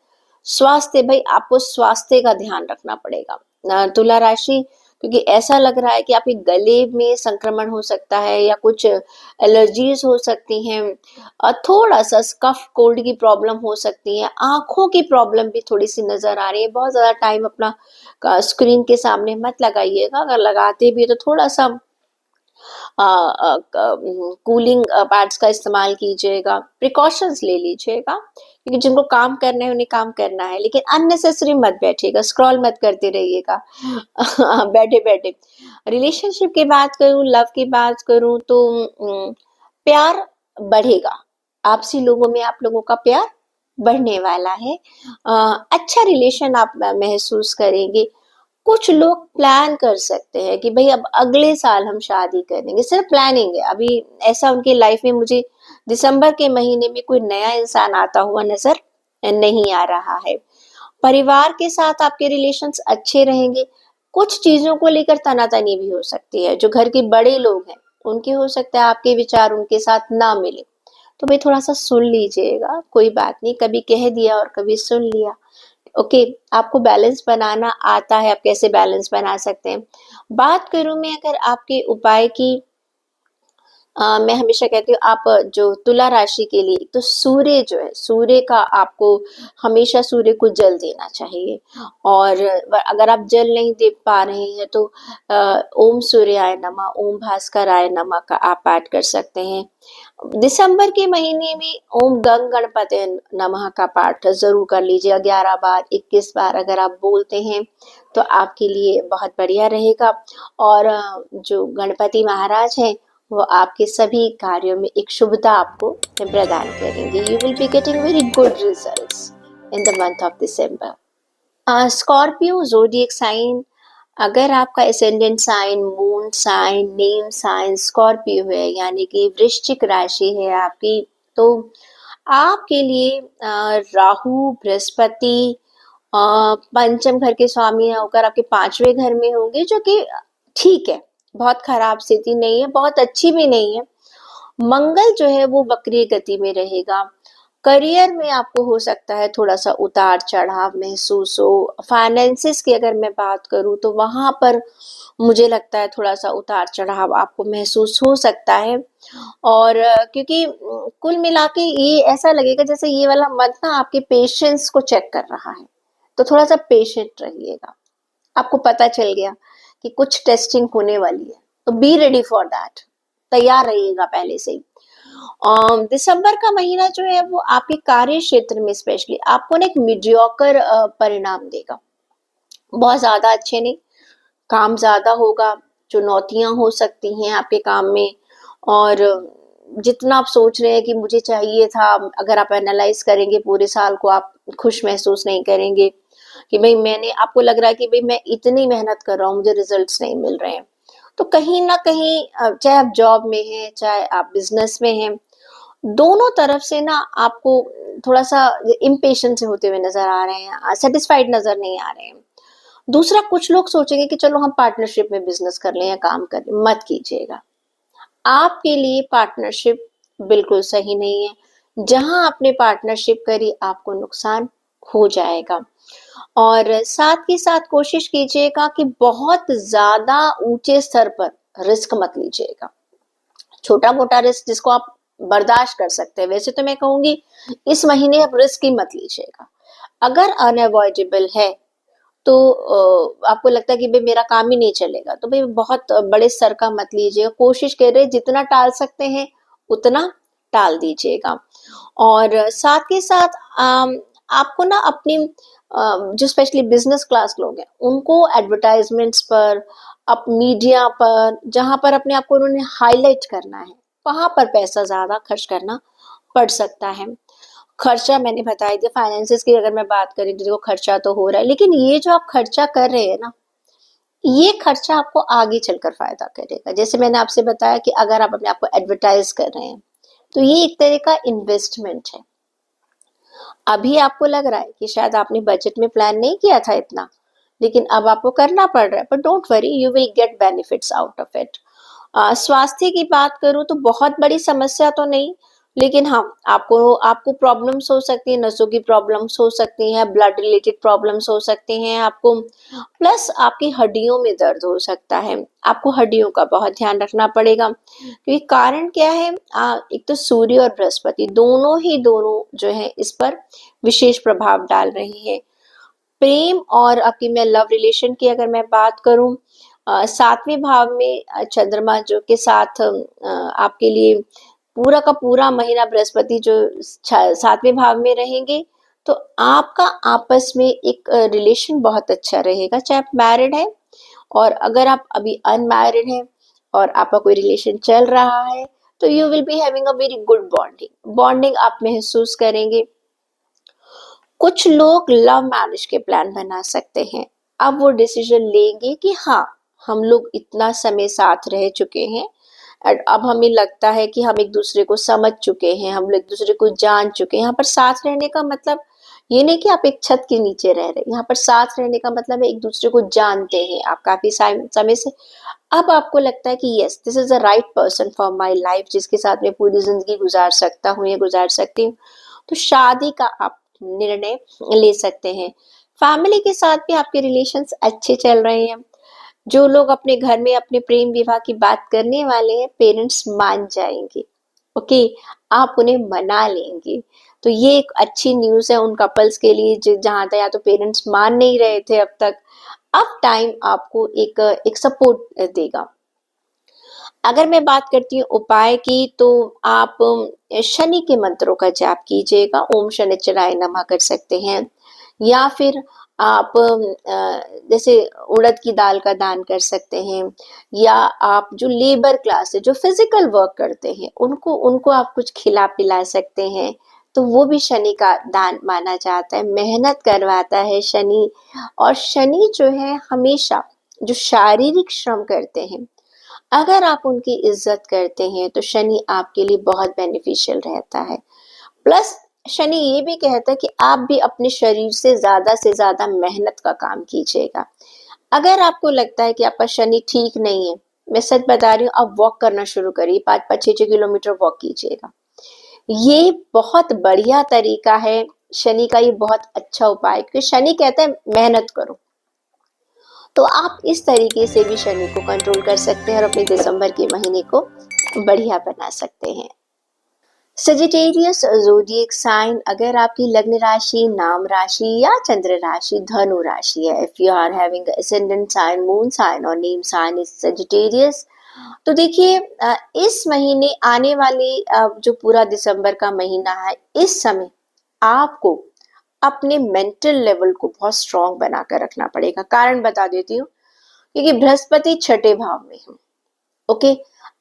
स्वास्थ्य, भाई आपको स्वास्थ्य का ध्यान रखना पड़ेगा। तुला राशि, क्योंकि ऐसा लग रहा है कि आपके गले में संक्रमण हो सकता है या कुछ एलर्जीज हो सकती हैं, थोड़ा सा कफ कोल्ड की प्रॉब्लम हो सकती है, आंखों की प्रॉब्लम भी थोड़ी सी नजर आ रही है। बहुत ज्यादा टाइम अपना स्क्रीन के सामने मत लगाइएगा, अगर लगाते भी है तो थोड़ा सा कूलिंग पैड्स का इस्तेमाल कीजिएगा, प्रिकॉशंस ले लीजिएगा, क्योंकि जिनको काम करना है उन्हें काम करना है, लेकिन अननेसेसरी मत बैठिएगा, स्क्रॉल मत करते रहिएगा बैठे बैठे। रिलेशनशिप की बात करूं, लव की बात करूं तो प्यार बढ़ेगा, आपसी लोगों में आप लोगों का प्यार बढ़ने वाला है। अच्छा रिलेशन आप महसूस करेंगे। कुछ लोग प्लान कर सकते हैं कि भाई अब अगले साल हम शादी करेंगे, सिर्फ प्लानिंग है। अभी ऐसा उनकी लाइफ में मुझे दिसंबर के महीने में कोई नया इंसान आता हुआ नजर नहीं आ रहा है। परिवार के साथ आपके रिलेशंस अच्छे रहेंगे। कुछ चीजों को लेकर तनातनी भी हो सकती है, जो घर के बड़े लोग हैं उनके हो सकता है आपके विचार उनके साथ ना मिले, तो भाई थोड़ा सा सुन लीजिएगा, कोई बात नहीं, कभी कह दिया और कभी सुन लिया। ओके, आपको बैलेंस बनाना आता है, आप कैसे बैलेंस बना सकते हैं। बात करूं मैं अगर आपके उपाय की, मैं हमेशा कहती हूँ आप जो तुला राशि के लिए, एक तो सूर्य जो है, सूर्य का आपको हमेशा सूर्य को जल देना चाहिए। और अगर आप जल नहीं दे पा रहे हैं तो ओम सूर्याय नमः, ओम भास्कराय नमः का आप पाठ कर सकते हैं। दिसंबर के महीने में ओम गंग गणपति नमः का पाठ जरूर कर लीजिए, 11 बार, 21 बार अगर आप बोलते हैं तो आपके लिए बहुत बढ़िया रहेगा। और जो गणपति महाराज हैं वो आपके सभी कार्यों में एक शुभता आपको प्रदान करेंगे। You will be getting very good results in the month of December. Scorpio zodiac sign, अगर आपका ascendant sign, moon sign, name sign Scorpio है, यानी कि वृश्चिक राशि है आपकी, तो आपके लिए राहु, बृहस्पति पंचम घर के स्वामी होकर आपके पांचवें घर में होंगे, जो कि ठीक है, बहुत खराब स्थिति नहीं है, बहुत अच्छी भी नहीं है। मंगल जो है वो वक्रीय गति में रहेगा। करियर में आपको हो सकता है थोड़ा सा उतार चढ़ाव महसूस हो। फाइनेंसिस की अगर मैं बात करूं तो वहां पर मुझे लगता है थोड़ा सा उतार चढ़ाव आपको महसूस हो सकता है। और क्योंकि कुल मिला के ये ऐसा लगेगा जैसे ये वाला मंथ ना आपके पेशेंस को चेक कर रहा है, तो थोड़ा सा पेशेंट रहिएगा। आपको पता चल गया कि कुछ टेस्टिंग होने वाली है, तो बी रेडी फॉर दैट, तैयार रहिएगा पहले से ही। दिसंबर का महीना जो है वो आपके कार्य क्षेत्र में स्पेशली आपको ना एक मीडियोकर परिणाम देगा, बहुत ज्यादा अच्छे नहीं, काम ज्यादा होगा, चुनौतियां हो सकती हैं आपके काम में। और जितना आप सोच रहे हैं कि मुझे चाहिए था, अगर आप एनालाइज करेंगे पूरे साल को, आप खुश महसूस नहीं करेंगे कि भाई मैंने, आपको लग रहा है कि भाई मैं इतनी मेहनत कर रहा हूँ, मुझे रिजल्ट्स नहीं मिल रहे हैं। तो कहीं ना कहीं चाहे आप जॉब में हैं, चाहे आप बिजनेस में हैं, दोनों तरफ से ना आपको थोड़ा सा इम्पेशेंट से होते हुए नजर आ रहे हैं, सेटिस्फाइड नजर नहीं आ रहे हैं। दूसरा, कुछ लोग सोचेंगे कि चलो हम पार्टनरशिप में बिजनेस कर लें या काम कर लें। मत कीजिएगा। आपके लिए पार्टनरशिप बिल्कुल सही नहीं है। जहां आपने पार्टनरशिप करी, आपको नुकसान हो जाएगा। और साथ ही साथ कोशिश कीजिएगा कि बहुत ज्यादा ऊंचे स्तर पर रिस्क मत लीजिएगा। छोटा मोटा रिस्क जिसको आप बर्दाश्त कर सकते हैं, वैसे तो मैं कहूंगी इस महीने आप रिस्क ही मत लीजिएगा। अगर अनअवॉइडेबल है तो आपको लगता है कि भाई मेरा काम ही नहीं चलेगा, तो भाई बहुत बड़े स्तर का मत लीजिएगा। कोशिश करें जितना टाल सकते हैं उतना टाल दीजिएगा। और साथ ही साथ आपको ना अपनी जो स्पेशली बिजनेस क्लास लोग हैं, उनको एडवर्टाइजमेंट्स पर, अप मीडिया पर, जहां पर अपने आप को उन्होंने हाईलाइट करना है, वहां पर पैसा ज्यादा खर्च करना पड़ सकता है। खर्चा मैंने बताया दिया। फाइनेंसेस की अगर मैं बात करें तो देखो, खर्चा तो हो रहा है, लेकिन ये जो आप खर्चा कर रहे हैं ना, ये खर्चा आपको आगे चलकर फायदा करेगा। जैसे मैंने आपसे बताया कि अगर आप अपने आप को एडवर्टाइज कर रहे हैं, तो ये एक तरह का इन्वेस्टमेंट है। अभी आपको लग रहा है कि शायद आपने बजट में प्लान नहीं किया था इतना, लेकिन अब आपको करना पड़ रहा है, पर don't worry, you will get benefits out of it. स्वास्थ्य की बात करूं तो बहुत बड़ी समस्या तो नहीं, लेकिन हाँ, आपको आपको प्रॉब्लम्स हो सकती है, नसों की प्रॉब्लम्स हो सकती हैं, ब्लड रिलेटेड प्रॉब्लम्स हो सकती हैं आपको, प्लस आपकी हड्डियों में दर्द हो सकता है। आपको हड्डियों का बहुत ध्यान रखना पड़ेगा, क्योंकि कारण क्या है, एक तो सूर्य और बृहस्पति दोनों जो है इस पर विशेष प्रभाव डाल रही है। प्रेम और आपकी, मैं लव रिलेशन की अगर मैं बात करूं, सातवें भाव में चंद्रमा जो के साथ आपके लिए पूरा का पूरा महीना बृहस्पति जो सातवें भाव में रहेंगे, तो आपका आपस में एक रिलेशन बहुत अच्छा रहेगा, चाहे आप मैरिड है, और अगर आप अभी अनमैरिड हैं और आपका कोई रिलेशन चल रहा है, तो you will be having a very good bonding bonding आप महसूस करेंगे। कुछ लोग लव मैरिज के प्लान बना सकते हैं। अब वो डिसीजन लेंगे कि हाँ, हम लोग इतना समय साथ रह चुके हैं, और अब हमें लगता है कि हम एक दूसरे को समझ चुके हैं, हम लोग एक दूसरे को जान चुके हैं। यहाँ पर साथ रहने का मतलब ये नहीं कि आप एक छत के नीचे रह रहे हैं। यहाँ पर साथ रहने का मतलब है एक दूसरे को जानते हैं आप काफी समय से। अब आपको लगता है कि yes, this is the right person for my life, जिसके साथ मैं पूरी जिंदगी गुजार सकता हूँ या गुजार सकती हूँ, तो शादी का आप निर्णय ले सकते हैं। फैमिली के साथ भी आपके रिलेशंस अच्छे चल रहे हैं। जो लोग अपने घर में अपने प्रेम विवाह की बात करने वाले हैं, पेरेंट्स मान जाएंगे। ओके, आप उन्हें मना लेंगे। तो ये एक अच्छी न्यूज है उन कपल्स के लिए जहां तक या तो पेरेंट्स मान नहीं रहे थे अब तक, अब टाइम आपको एक सपोर्ट देगा। अगर मैं बात करती हूँ उपाय की, तो आप शनि के मंत्रों का जाप कीजिएगा। ओम शनिश्चराय नमः कर सकते हैं, या फिर आप जैसे उड़द की दाल का दान कर सकते हैं, या आप जो लेबर क्लास है, जो फिजिकल वर्क करते हैं, उनको उनको आप कुछ खिला पिला सकते हैं। तो वो भी शनि का दान माना जाता है, मेहनत करवाता है शनि। और शनि जो है हमेशा जो शारीरिक श्रम करते हैं, अगर आप उनकी इज्जत करते हैं, तो शनि आपके लिए बहुत बेनिफिशियल रहता है। प्लस शनि ये भी कहता है कि आप भी अपने शरीर से ज्यादा मेहनत का काम कीजिएगा। अगर आपको लगता है कि आपका शनि ठीक नहीं है, मैं सच बता रही हूँ, आप वॉक करना शुरू करिए, 5-6 किलोमीटर वॉक कीजिएगा। ये बहुत बढ़िया तरीका है शनि का, ये बहुत अच्छा उपाय, क्योंकि शनि कहता है मेहनत करो। तो आप इस तरीके से भी शनि को कंट्रोल कर सकते हैं और अपने दिसंबर के महीने को बढ़िया बना सकते हैं। सजिटेरियस ज़ोडिएक साइन, अगर आपकी लग्न राशि, नाम राशि या चंद्र राशि धनु राशि है, if you are having ascendant sign, moon sign और नेम साइन इज सजिटेरियस, तो देखिए इस महीने आने वाले जो पूरा दिसंबर का महीना है, इस समय आपको अपने मेंटल लेवल को बहुत स्ट्रांग बनाकर रखना पड़ेगा। कारण बता देती हूँ, क्योंकि बृहस्पति छठे भाव में है। ओके,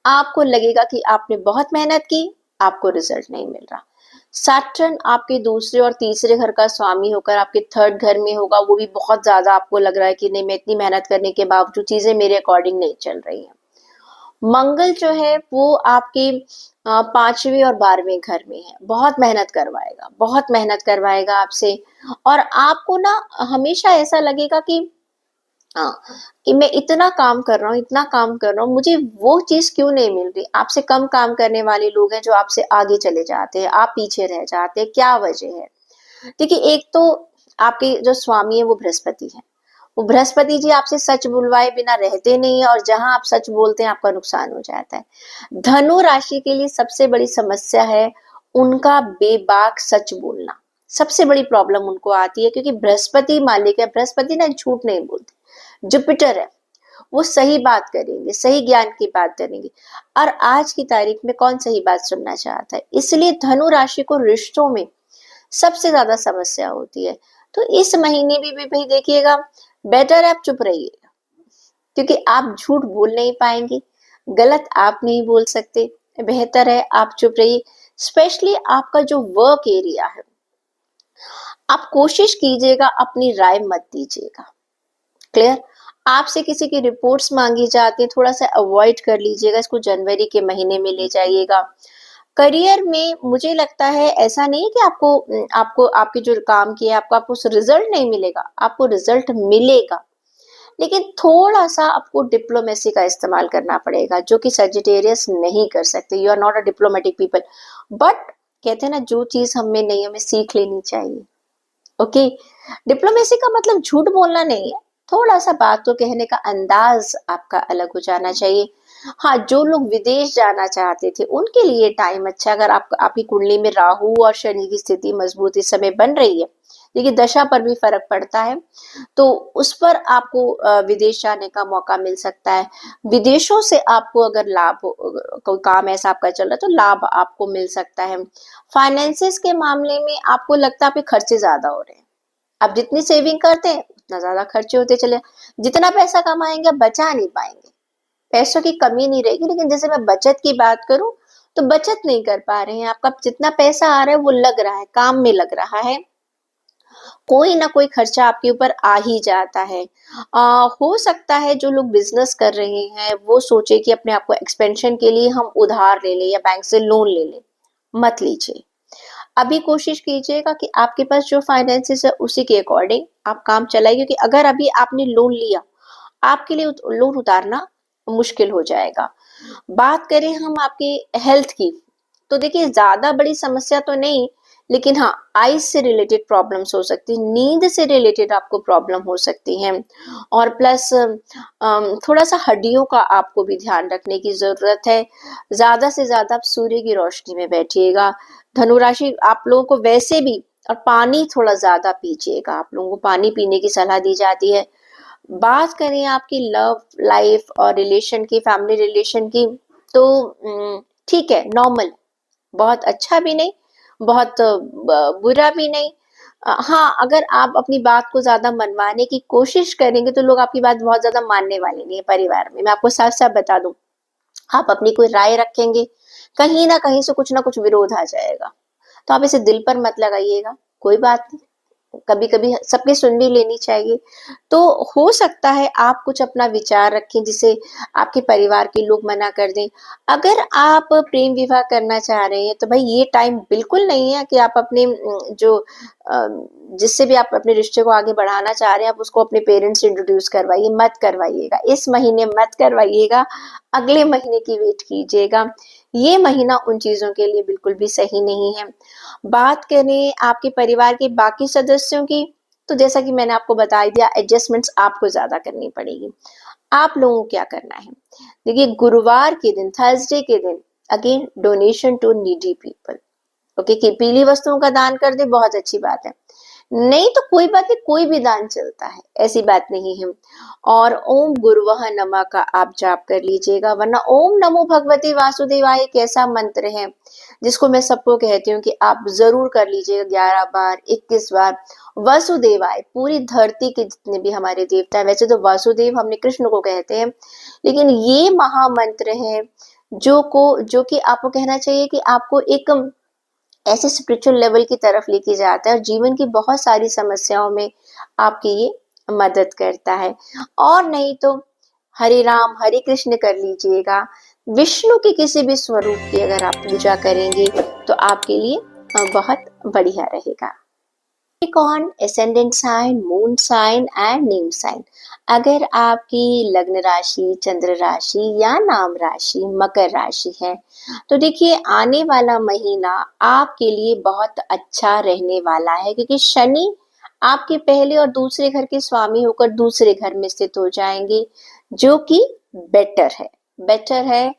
आपको लगेगा कि आपने बहुत मेहनत की, आपको रिजल्ट नहीं मिल रहा। सैटर्न आपके दूसरे और तीसरे घर का स्वामी होकर आपके थर्ड घर में होगा, वो भी बहुत ज्यादा आपको लग रहा है कि नहीं, मैं इतनी मेहनत करने के बावजूद चीजें मेरे अकॉर्डिंग नहीं चल रही हैं। मंगल जो है वो आपके 5वें और 12वें घर में है, बहुत मेहनत करवाएगा, बहुत मेहनत करवाएगा आपसे। और आपको ना हमेशा ऐसा लगेगा कि हाँ, कि मैं इतना काम कर रहा हूँ, इतना काम कर रहा हूँ, मुझे वो चीज क्यों नहीं मिल रही। आपसे कम काम करने वाले लोग हैं जो आपसे आगे चले जाते हैं, आप पीछे रह जाते हैं, क्या वजह है। देखिए, एक तो आपके जो स्वामी है वो बृहस्पति है। वो बृहस्पति जी आपसे सच बुलवाए बिना रहते नहीं है, और जहां आप सच बोलते हैं आपका नुकसान हो जाता है। धनु राशि के लिए सबसे बड़ी समस्या है उनका बेबाक सच बोलना। सबसे बड़ी प्रॉब्लम उनको आती है, क्योंकि बृहस्पति मालिक है, बृहस्पति ना झूठ नहीं बोलते। जुपिटर है, वो सही बात करेंगे, सही ज्ञान की बात करेंगे। और आज की तारीख में कौन सही बात सुनना चाहता है। इसलिए धनु राशि को रिश्तों में सबसे ज्यादा समस्या होती है। तो इस महीने भी भाई देखिएगा, बेटर आप चुप रहिएगा, क्योंकि आप झूठ बोल नहीं पाएंगे, गलत आप नहीं बोल सकते। बेहतर है आप चुप रहिए। स्पेशली आपका जो वर्क एरिया है, आप कोशिश कीजिएगा अपनी राय मत दीजिएगा। क्लियर। आपसे किसी की रिपोर्ट्स मांगी जाती है, थोड़ा सा अवॉइड कर लीजिएगा, इसको जनवरी के महीने में ले जाइएगा। करियर में मुझे लगता है ऐसा नहीं है कि आपको आपको आपके जो काम किए आपको रिजल्ट नहीं मिलेगा, आपको रिजल्ट मिलेगा, लेकिन थोड़ा सा आपको डिप्लोमेसी का इस्तेमाल करना पड़ेगा, जो कि सजिटेरियस नहीं कर सकते। You are not a diplomatic people, but कहते हैं ना, जो चीज हमें नहीं हमें सीख लेनी चाहिए। ओके। डिप्लोमेसी का मतलब झूठ बोलना नहीं है, थोड़ा सा बात को कहने का अंदाज आपका अलग हो जाना चाहिए। हाँ, जो लोग विदेश जाना चाहते थे उनके लिए टाइम अच्छा, अगर आपकी कुंडली में राहु और शनि की स्थिति मजबूत इस समय बन रही है, देखिए दशा पर भी फर्क पड़ता है, तो उस पर आपको विदेश जाने का मौका मिल सकता है। विदेशों से आपको अगर लाभ कोई काम ऐसा आपका चल रहा है तो लाभ आपको मिल सकता है। फाइनेंसिस के मामले में आपको लगता है आपके खर्चे ज्यादा हो रहे हैं, आप जितनी सेविंग करते हैं उतना ज्यादा खर्चे होते चले। जितना पैसा कमाएंगे आप बचा नहीं पाएंगे, पैसों की कमी नहीं रहेगी, लेकिन जैसे मैं बचत की बात करूं तो बचत नहीं कर पा रहे हैं। आपका जितना पैसा आ रहा है वो लग रहा है, काम में लग रहा है, कोई ना कोई खर्चा आपके ऊपर आ ही जाता है। हो सकता है जो लोग बिजनेस कर रहे हैं वो सोचे कि अपने आप को एक्सपेंशन के लिए हम उधार ले लें या बैंक से लोन ले लें। मत लीजिए, अभी कोशिश कीजिएगा कि आपके पास जो फाइनेंसेस है उसी के अकॉर्डिंग आप काम चलाइए, क्योंकि अगर अभी आपने लोन लिया, आपके लिए लोन उतारना मुश्किल हो जाएगा। बात करें हम आपके हेल्थ की, तो देखिए ज्यादा बड़ी समस्या तो नहीं, लेकिन हाँ, आइज से रिलेटेड प्रॉब्लम्स हो सकती है, नींद से रिलेटेड आपको प्रॉब्लम हो सकती है, और प्लस थोड़ा सा हड्डियों का आपको भी ध्यान रखने की जरूरत है। ज्यादा से ज्यादा आप सूर्य की रोशनी में बैठिएगा। धनुराशि आप लोगों को वैसे भी, और पानी थोड़ा ज्यादा पीजिएगा, आप लोगों को पानी पीने की सलाह दी जाती है। बात करें आपकी लव लाइफ और रिलेशन की, फैमिली रिलेशन की, तो ठीक है, नॉर्मल, बहुत अच्छा भी नहीं, बहुत बुरा भी नहीं। हाँ, अगर आप अपनी बात को ज्यादा मनवाने की कोशिश करेंगे तो लोग आपकी बात बहुत ज्यादा मानने वाले नहीं है परिवार में, मैं आपको साफ साफ बता दूं। आप अपनी कोई राय रखेंगे, कहीं ना कहीं से कुछ ना कुछ विरोध आ जाएगा, तो आप इसे दिल पर मत लगाइएगा, कोई बात नहीं, कभी कभी सबकी सुन भी लेनी चाहिए। तो हो सकता है आप कुछ अपना विचार रखें जिसे आपके परिवार के लोग मना कर दें। अगर आप प्रेम विवाह करना चाह रहे हैं तो भाई ये टाइम बिल्कुल नहीं है कि आप अपने जो जिससे भी आप अपने रिश्ते को आगे बढ़ाना चाह रहे हैं आप उसको अपने पेरेंट्स से इंट्रोड्यूस करवाइए, मत करवाइएगा, इस महीने मत करवाइएगा, अगले महीने की वेट कीजिएगा। ये महीना उन चीजों के लिए बिल्कुल भी सही नहीं है। बात करें आपके परिवार के बाकी सदस्यों की, तो जैसा कि मैंने आपको बता दिया, एडजस्टमेंट्स आपको ज्यादा करनी पड़ेगी। आप लोगों को क्या करना है, देखिए गुरुवार के दिन, थर्सडे के दिन, again donation to needy people. Okay, कि पीली वस्तुओं का दान कर दे, बहुत अच्छी बात है, नहीं तो कोई बात नहीं, कोई भी दान चलता है, ऐसी बात नहीं है। और ओम गुरुवह नमः का आप जाप कर लीजिएगा, वरना ओम नमो भगवते वासुदेवाय एक ऐसा मंत्र है जिसको मैं सबको कहती हूँ कि आप जरूर कर लीजिएगा 11 बार, 21 बार। वसुदेवाय, पूरी धरती के जितने भी हमारे देवता है, वैसे तो वासुदेव हमने कृष्ण को कहते हैं, लेकिन ये महामंत्र है जो कि आपको कहना चाहिए कि आपको एक ऐसे स्पिरिचुअल लेवल की तरफ लेके जाता है और जीवन की बहुत सारी समस्याओं में आपकी ये मदद करता है। और नहीं तो हरे राम हरे कृष्ण कर लीजिएगा। विष्णु के किसी भी स्वरूप की अगर आप पूजा करेंगे तो आपके लिए बहुत बढ़िया रहेगा। कौन ascendant sign, moon sign and name sign. अगर आपकी लग्न राशि, चंद्र राशि या नाम राशि मकर राशि है तो देखिए आने वाला महीना आपके लिए बहुत अच्छा रहने वाला है, क्योंकि शनि आपके पहले और दूसरे घर के स्वामी होकर दूसरे घर में स्थित हो जाएंगे, जो कि बेटर है। बेटर है।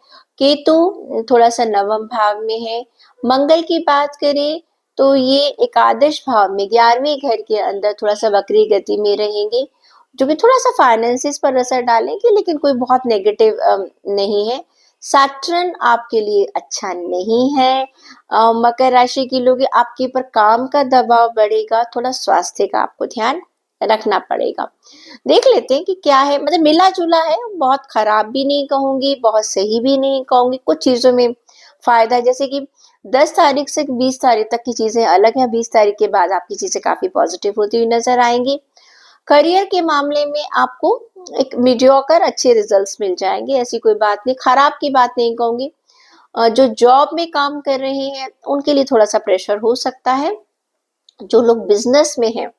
केतु थोड़ा सा नवम भाव में है। मंगल की बात करें तो ये एकादश भाव में 11वें घर के अंदर थोड़ा सा वक्री गति में रहेंगे, जो कि थोड़ा सा फाइनेंसिस पर असर डालेंगे, लेकिन कोई बहुत नेगेटिव नहीं है। सैटर्न आपके लिए अच्छा नहीं है। मकर राशि के लोग, आपके ऊपर काम का दबाव बढ़ेगा, थोड़ा स्वास्थ्य का आपको ध्यान रखना पड़ेगा। देख लेते हैं कि क्या है, मतलब मिला जुला है, बहुत खराब भी नहीं कहूंगी, बहुत सही भी नहीं कहूंगी। कुछ चीजों में फायदा है, जैसे कि 10 तारीख से 20 तारीख तक की चीजें अलग हैं, 20 तारीख के बाद आपकी चीजें काफी पॉजिटिव होती हुई नजर आएंगी। करियर के मामले में आपको एक मीडियोकर अच्छे रिजल्ट्स मिल जाएंगे, ऐसी कोई बात नहीं, खराब की बात नहीं कहूंगी। जो जॉब में काम कर रहे हैं उनके लिए थोड़ा सा प्रेशर हो सकता है। जो लोग बिजनेस में हैं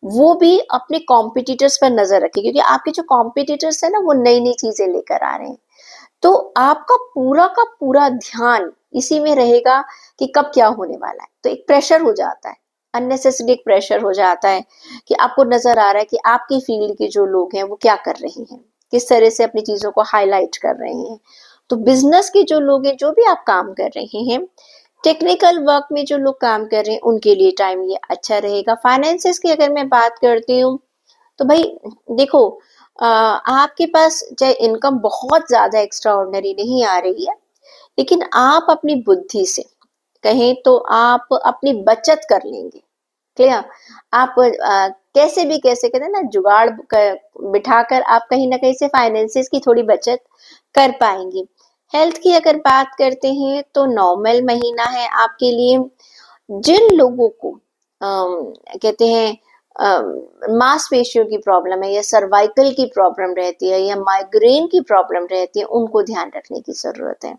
वो भी अपने कॉम्पिटिटर्स पर नजर रखें, क्योंकि आपके जो कॉम्पिटिटर्स है ना वो नई नई चीजें लेकर आ रहे हैं। तो आपका पूरा का पूरा ध्यान इसी में रहेगा कि कब क्या होने वाला है। तो एक प्रेशर हो जाता है, अननेसेसरी एक प्रेशर हो जाता है कि आपको नजर आ रहा है कि आपकी फील्ड के जो लोग हैं वो क्या कर रहे हैं, किस तरह से अपनी चीजों को हाईलाइट कर रहे हैं। तो बिजनेस के जो लोग हैं, जो भी आप काम कर रहे हैं, टेक्निकल वर्क में जो लोग काम कर रहे हैं, उनके लिए टाइम ये अच्छा रहेगा। फाइनेंसिस की अगर मैं बात करती हूँ तो भाई देखो, आपके पास चाहे इनकम बहुत ज्यादा एक्स्ट्रा ऑर्डिनरी नहीं आ रही है, लेकिन आप अपनी बुद्धि से कहें तो आप अपनी बचत कर लेंगे। क्लियर। आप कैसे भी, कैसे कहते हैं ना, जुगाड़ बिठाकर आप कहीं ना कहीं से फाइनेंसिस की थोड़ी बचत कर पाएंगे। हेल्थ की अगर बात करते हैं तो नॉर्मल महीना है आपके लिए। जिन लोगों को कहते हैं मांसपेशियों की प्रॉब्लम है, या सर्वाइकल की प्रॉब्लम रहती है, या माइग्रेन की प्रॉब्लम रहती है, उनको ध्यान रखने की जरूरत है।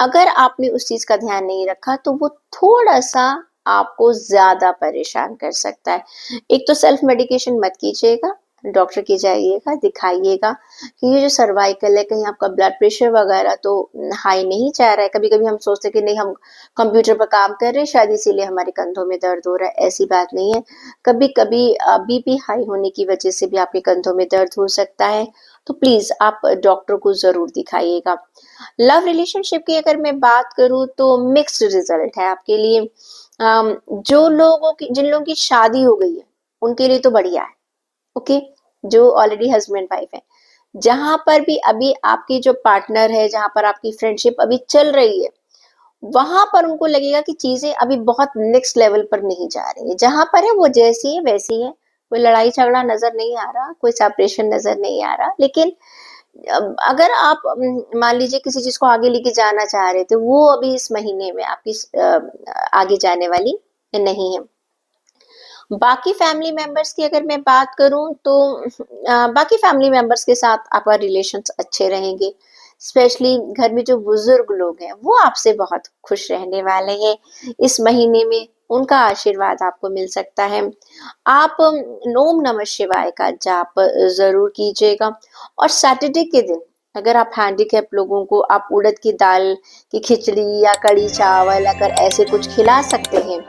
अगर आपने उस चीज का ध्यान नहीं रखा तो वो थोड़ा सा आपको ज्यादा परेशान कर सकता है। एक तो सेल्फ मेडिकेशन मत कीजिएगा, डॉक्टर की जाइएगा, दिखाइएगा कि ये जो सर्वाइकल है, कहीं आपका ब्लड प्रेशर वगैरह तो हाई नहीं जा रहा है। कभी कभी हम सोचते हैं कि नहीं, हम कंप्यूटर पर काम कर रहे हैं शायद इसीलिए हमारे कंधों में दर्द हो रहा है, ऐसी बात नहीं है। कभी कभी बीपी हाई होने की वजह से भी आपके कंधों में दर्द हो सकता है। तो प्लीज आप डॉक्टर को जरूर दिखाइएगा। लव रिलेशनशिप की अगर मैं बात करूं तो मिक्स्ड रिजल्ट है आपके लिए। जो लोगों की, जिन लोगों की शादी हो गई है उनके लिए तो बढ़िया है। ओके। जो ऑलरेडी हस्बैंड वाइफ है, जहां पर भी अभी आपकी जो पार्टनर है, जहां पर आपकी फ्रेंडशिप अभी चल रही है, वहां पर उनको लगेगा कि चीजें अभी बहुत नेक्स्ट लेवल पर नहीं जा रही है। जहां पर है वो जैसी है वैसी है, कोई लड़ाई झगड़ा नजर नहीं आ रहा, कोई सेपरेशन नजर नहीं आ रहा। लेकिन अगर आप मान लीजिए किसी चीज को आगे लेके जाना चाह रहे थे, वो अभी इस महीने में आपकी आगे जाने वाली नहीं है। बाकी फैमिली मेंबर्स की अगर मैं बात करूं तो बाकी फैमिली मेंबर्स के साथ आपका रिलेशंस अच्छे रहेंगे। स्पेशली घर में जो बुजुर्ग लोग हैं वो आपसे बहुत खुश रहने वाले हैं इस महीने में, उनका आशीर्वाद आपको मिल सकता है। आप ओम नमः शिवाय का जाप जरूर कीजिएगा। और सैटरडे के दिन अगर आप हैंडीकैप लोगों को आप उड़द की दाल की खिचड़ी या कड़ी चावल अगर ऐसे कुछ खिला सकते हैं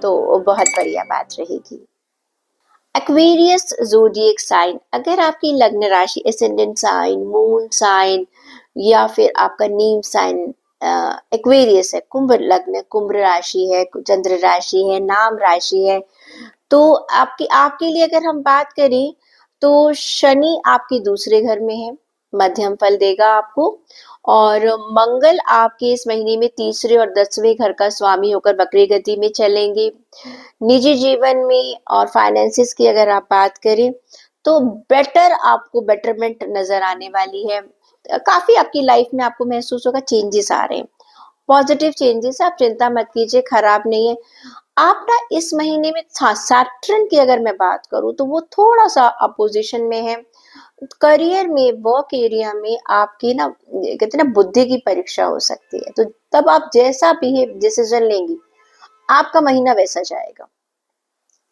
तो बहुत बढ़िया बात रहेगी। एक्वेरियस ज़ोडिएक साइन, अगर आपकी लग्न राशि, एसेंडेंट साइन, मून साइन या फिर आपका नीम साइन एक्वेरियस है, कुंभ लग्न, कुंभ राशि है, चंद्र राशि है, नाम राशि है, तो आपकी आपके लिए अगर हम बात करें तो शनि आपके दूसरे घर में है, मध्यम फल देगा आपको। और मंगल आपके इस महीने में तीसरे और 10वें घर का स्वामी होकर वक्री गति में चलेंगे। निजी जीवन में और फाइनेंसिस की अगर आप बात करें तो बेटर, आपको बेटरमेंट नजर आने वाली है। काफी आपकी लाइफ में आपको महसूस होगा चेंजेस आ रहे हैं। पॉजिटिव चेंजेस है, आप चिंता मत कीजिए, खराब नहीं है। आप ना इस महीने में सैटर्न की अगर मैं बात करूं तो वो थोड़ा सा अपोजिशन में है। करियर में, वर्क एरिया में आपकी ना कहते हैं ना बुद्धि की परीक्षा हो सकती है, तो तब आप जैसा भी डिसीजन लेंगी आपका महीना वैसा जाएगा।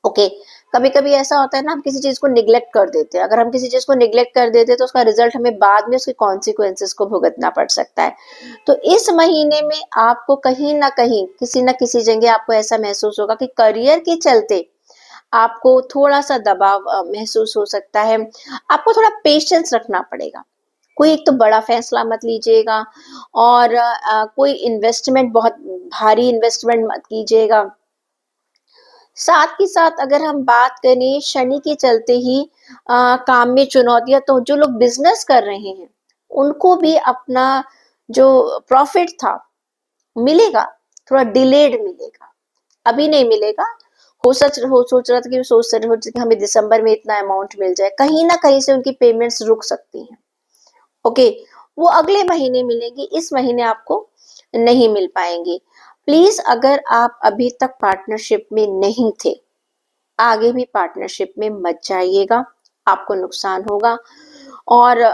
ओके, कभी कभी ऐसा होता है ना, हम किसी चीज को निग्लेक्ट कर देते हैं। अगर हम किसी चीज को निग्लेक्ट कर देते हैं तो उसका रिजल्ट हमें बाद में उसके कॉन्सिक्वेंसेस को भुगतना पड़ सकता है। तो इस महीने में आपको कहीं ना कहीं किसी ना किसी जगह आपको ऐसा महसूस होगा कि करियर के चलते आपको थोड़ा सा दबाव महसूस हो सकता है। आपको थोड़ा पेशेंस रखना पड़ेगा। कोई एक तो बड़ा फैसला मत लीजिएगा, और कोई इन्वेस्टमेंट, बहुत भारी इन्वेस्टमेंट मत कीजिएगा। साथ ही साथ अगर हम बात करें शनि के चलते ही काम में चुनौतियां, तो जो लोग बिजनेस कर रहे हैं उनको भी अपना जो प्रॉफिट था मिलेगा, थोड़ा डिलेड मिलेगा, अभी नहीं मिलेगा। सोच रहा था कि सोच रहे थे कि हमें दिसंबर में इतना अमाउंट मिल जाए, कहीं ना कहीं से उनकी पेमेंट्स रुक सकती हैं। ओके, वो अगले महीने मिलेंगी, इस महीने आपको नहीं मिल पाएंगी। प्लीज, अगर आप अभी तक पार्टनरशिप में नहीं थे, आगे भी पार्टनरशिप में मत जाइएगा, आपको नुकसान होगा। और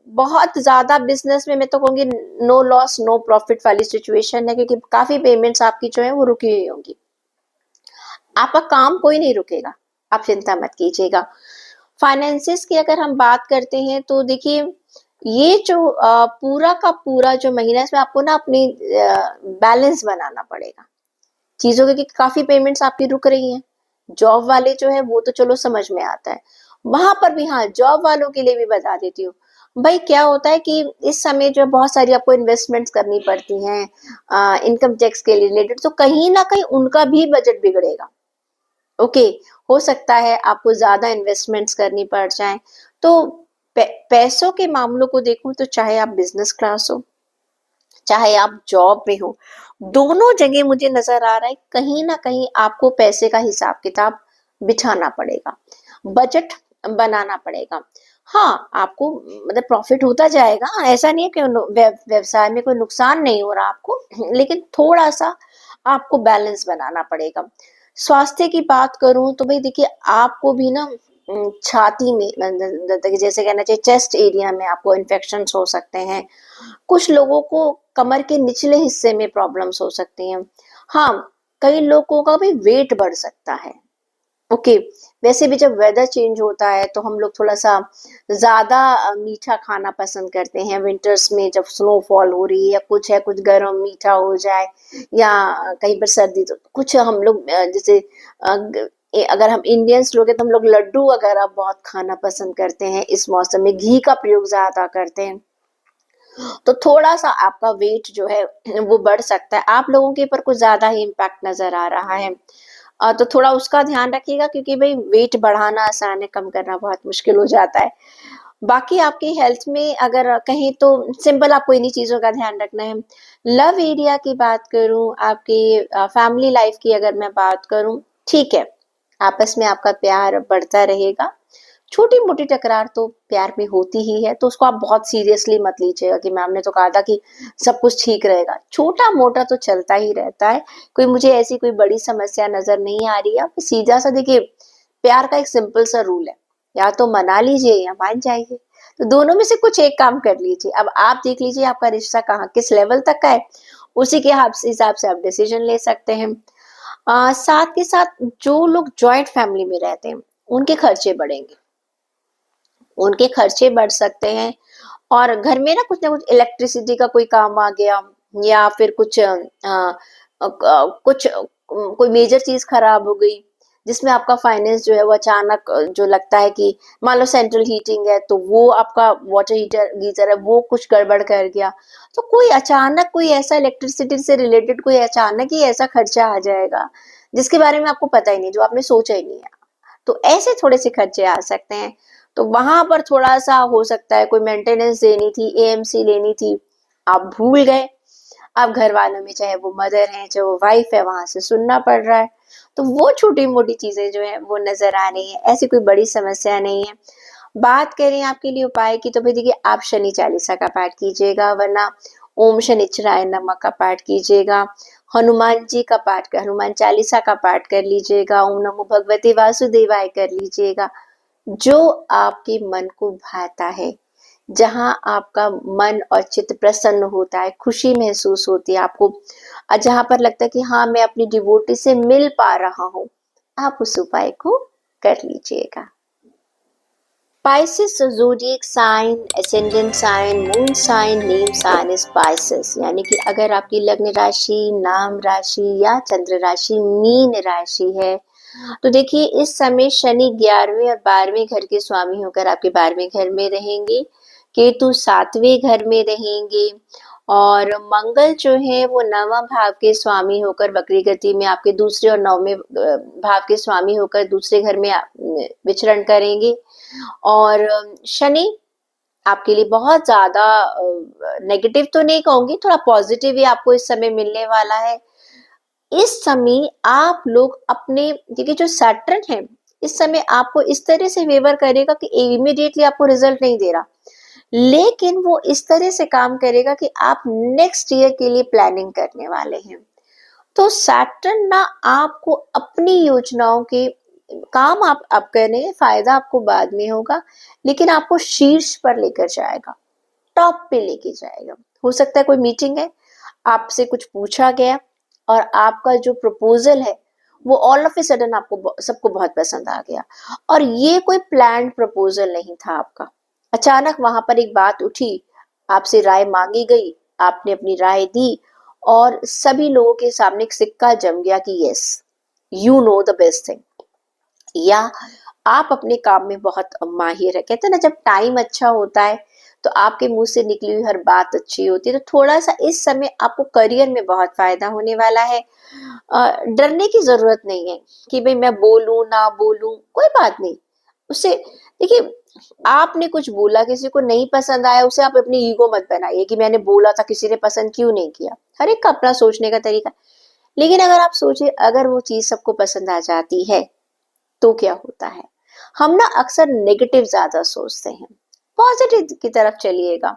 बहुत ज्यादा बिजनेस में मैं तो कहूंगी नो लॉस नो प्रॉफिट वाली सिचुएशन है, क्योंकि काफी पेमेंट्स आपकी जो है वो रुकी हुई होंगी। आपका काम कोई नहीं रुकेगा, आप चिंता मत कीजिएगा। फाइनेंसिस की अगर हम बात करते हैं तो देखिए, ये जो पूरा का पूरा जो महीना है, इसमें आपको ना अपनी बैलेंस बनाना पड़ेगा चीजों के, कि काफी पेमेंट्स आपकी रुक रही हैं। जॉब वाले जो है वो तो चलो समझ में आता है, वहां पर भी, हाँ, जॉब वालों के लिए भी बता देती हूँ। भाई क्या होता है कि इस समय जो बहुत सारी आपको इन्वेस्टमेंट्स करनी पड़ती हैं इनकम टैक्स के रिलेटेड, तो कहीं ना कहीं उनका भी बजट बिगड़ेगा। ओके, हो सकता है आपको ज्यादा इन्वेस्टमेंट्स करनी पड़ जाए। तो पैसों के मामलों को देखूं तो चाहे आप बिजनेस क्लास हो, चाहे आप जॉब में हो, दोनों जगह मुझे नजर आ रहा है कहीं ना कहीं आपको पैसे का हिसाब किताब बिठाना पड़ेगा, बजट बनाना पड़ेगा। हाँ, आपको मतलब प्रॉफिट होता जाएगा, ऐसा नहीं है कि व्यवसाय में कोई नुकसान नहीं हो रहा आपको, लेकिन थोड़ा सा आपको बैलेंस बनाना पड़ेगा। स्वास्थ्य की बात करूं तो भाई देखिए, आपको भी ना छाती में जैसे कहना चाहिए चेस्ट एरिया में आपको इन्फेक्शन हो सकते हैं। कुछ लोगों को कमर के निचले हिस्से में प्रॉब्लम्स हो सकती हैं। हाँ, कई लोगों का भी वेट बढ़ सकता है। ओके, वैसे भी जब वेदर चेंज होता है तो हम लोग थोड़ा सा ज्यादा मीठा खाना पसंद करते हैं। विंटर्स में जब स्नोफॉल हो रही है या कुछ है, कुछ गर्म मीठा हो जाए, या कहीं पर सर्दी, तो कुछ हम लोग जैसे अगर हम इंडियंस लोग हैं तो हम लोग लड्डू वगैरह बहुत खाना पसंद करते हैं। इस मौसम में घी का प्रयोग ज्यादा करते हैं, तो थोड़ा सा आपका वेट जो है वो बढ़ सकता है। आप लोगों के ऊपर कुछ ज्यादा ही इम्पैक्ट नजर आ रहा है, तो थोड़ा उसका ध्यान रखिएगा, क्योंकि भाई वेट बढ़ाना आसान है, कम करना बहुत मुश्किल हो जाता है। बाकी आपकी हेल्थ में अगर कहें तो सिंपल आपको इन्हीं चीजों का ध्यान रखना है। लव एरिया की बात करूं, आपकी फैमिली लाइफ की अगर मैं बात करूं, ठीक है, आपस में आपका प्यार बढ़ता रहेगा। छोटी मोटी टकरार तो प्यार में होती ही है, तो उसको आप बहुत सीरियसली मत लीजिएगा कि मैम ने तो कहा था कि सब कुछ ठीक रहेगा। छोटा मोटा तो चलता ही रहता है, कोई मुझे ऐसी कोई बड़ी समस्या नजर नहीं आ रही है। सीधा सा देखिए, प्यार का एक सिंपल सा रूल है, या तो मना लीजिए या मान जाइए। तो दोनों में से कुछ एक काम कर लीजिए। अब आप देख लीजिए आपका रिश्ता कहाँ किस लेवल तक का है, उसी के हिसाब से आप डिसीजन ले सकते हैं। साथ के साथ जो लोग जॉइंट फैमिली में रहते हैं उनके खर्चे बढ़ेंगे, उनके खर्चे बढ़ सकते हैं। और घर में ना कुछ इलेक्ट्रिसिटी का कोई काम आ गया, या फिर कुछ कोई मेजर चीज खराब हो गई, जिसमें आपका फाइनेंस जो है वो अचानक जो लगता है कि मान लो सेंट्रल हीटिंग है तो वो आपका वाटर हीटर गीजर है वो कुछ गड़बड़ कर गया, तो कोई अचानक कोई ऐसा इलेक्ट्रिसिटी से रिलेटेड कोई अचानक ही ऐसा खर्चा आ जाएगा जिसके बारे में आपको पता ही नहीं, जो आपने सोचा ही नहीं है। तो ऐसे थोड़े से खर्चे आ सकते हैं, तो वहां पर थोड़ा सा हो सकता है कोई मेंटेनेंस देनी थी, एएमसी लेनी थी, आप भूल गए। अब घर वालों में चाहे वो मदर है चाहे वो वाइफ है, वहां से सुनना पड़ रहा है। तो वो छोटी मोटी चीजें जो है वो नजर आ रही है, ऐसी कोई बड़ी समस्या नहीं है। बात करें आपके लिए उपाय की, तो भाई देखिए, आप शनि चालीसा का पाठ कीजिएगा, वरना ओम शनिचराय नमः का पाठ कीजिएगा, हनुमान जी का पाठ कर, हनुमान चालीसा का पाठ कर लीजिएगा, ओम नमो भगवते वासुदेवाय कर लीजिएगा। जो आपके मन को भाता है, जहां आपका मन और चित्त प्रसन्न होता है, खुशी महसूस होती है आपको, और जहां पर लगता है कि हाँ मैं अपनी डिवोटी से मिल पा रहा हूं, आप उस उपाय को कर लीजिएगा। Pisces zodiac sign, ascendant sign, moon sign, name sign is Pisces, यानी कि अगर आपकी लग्न राशि, नाम राशि या चंद्र राशि मीन राशि है, तो देखिए इस समय शनि 11वें और 12वें घर के स्वामी होकर आपके 12वें घर में रहेंगे, केतु 7वें घर में रहेंगे, और मंगल जो है वो 9वां भाव के स्वामी होकर वक्री गति में आपके दूसरे और 9वें भाव के स्वामी होकर दूसरे घर में विचरण करेंगे। और शनि आपके लिए बहुत ज्यादा नेगेटिव तो नहीं कहूंगी, थोड़ा पॉजिटिव ही आपको इस समय मिलने वाला है। इस समय आप लोग अपने, क्योंकि जो सैटर्न है इस समय आपको इस तरह से फेवर करेगा कि इमीडिएटली आपको रिजल्ट नहीं दे रहा, लेकिन वो इस तरह से काम करेगा कि आप नेक्स्ट ईयर के लिए प्लानिंग करने वाले हैं। तो सैटर्न ना आपको अपनी योजनाओं के काम आप करें, फायदा आपको बाद में होगा, लेकिन आपको शीर्ष पर लेकर जाएगा, टॉप पे लेके जाएगा। हो सकता है कोई मीटिंग है, आपसे कुछ पूछा गया और आपका जो प्रपोजल है वो ऑल ऑफ ए सडन आपको सबको बहुत पसंद आ गया, और ये कोई प्लान्ड प्रपोजल नहीं था आपका। अचानक वहां पर एक बात उठी, आपसे राय मांगी गई, आपने अपनी राय दी, और सभी लोगों के सामने एक सिक्का जम गया कि yes you know the best thing, या आप अपने काम में बहुत माहिर है। कहते हैं ना, जब टाइम अच्छा होता है तो आपके मुंह से निकली हुई हर बात अच्छी होती है। तो थोड़ा सा इस समय आपको करियर में बहुत फायदा होने वाला है। डरने की जरूरत नहीं है कि भाई मैं बोलूं ना बोलूं, कोई बात नहीं। उससे देखिए, आपने कुछ बोला, किसी को नहीं पसंद आया, उसे आप अपनी ईगो मत बनाइए कि मैंने बोला था किसी ने पसंद क्यों नहीं किया। हर एक का अपना सोचने का तरीका। लेकिन अगर आप सोचिए, अगर वो चीज सबको पसंद आ जाती है तो क्या होता है। हम ना अक्सर नेगेटिव ज्यादा सोचते हैं, पॉजिटिव की तरफ चलिएगा।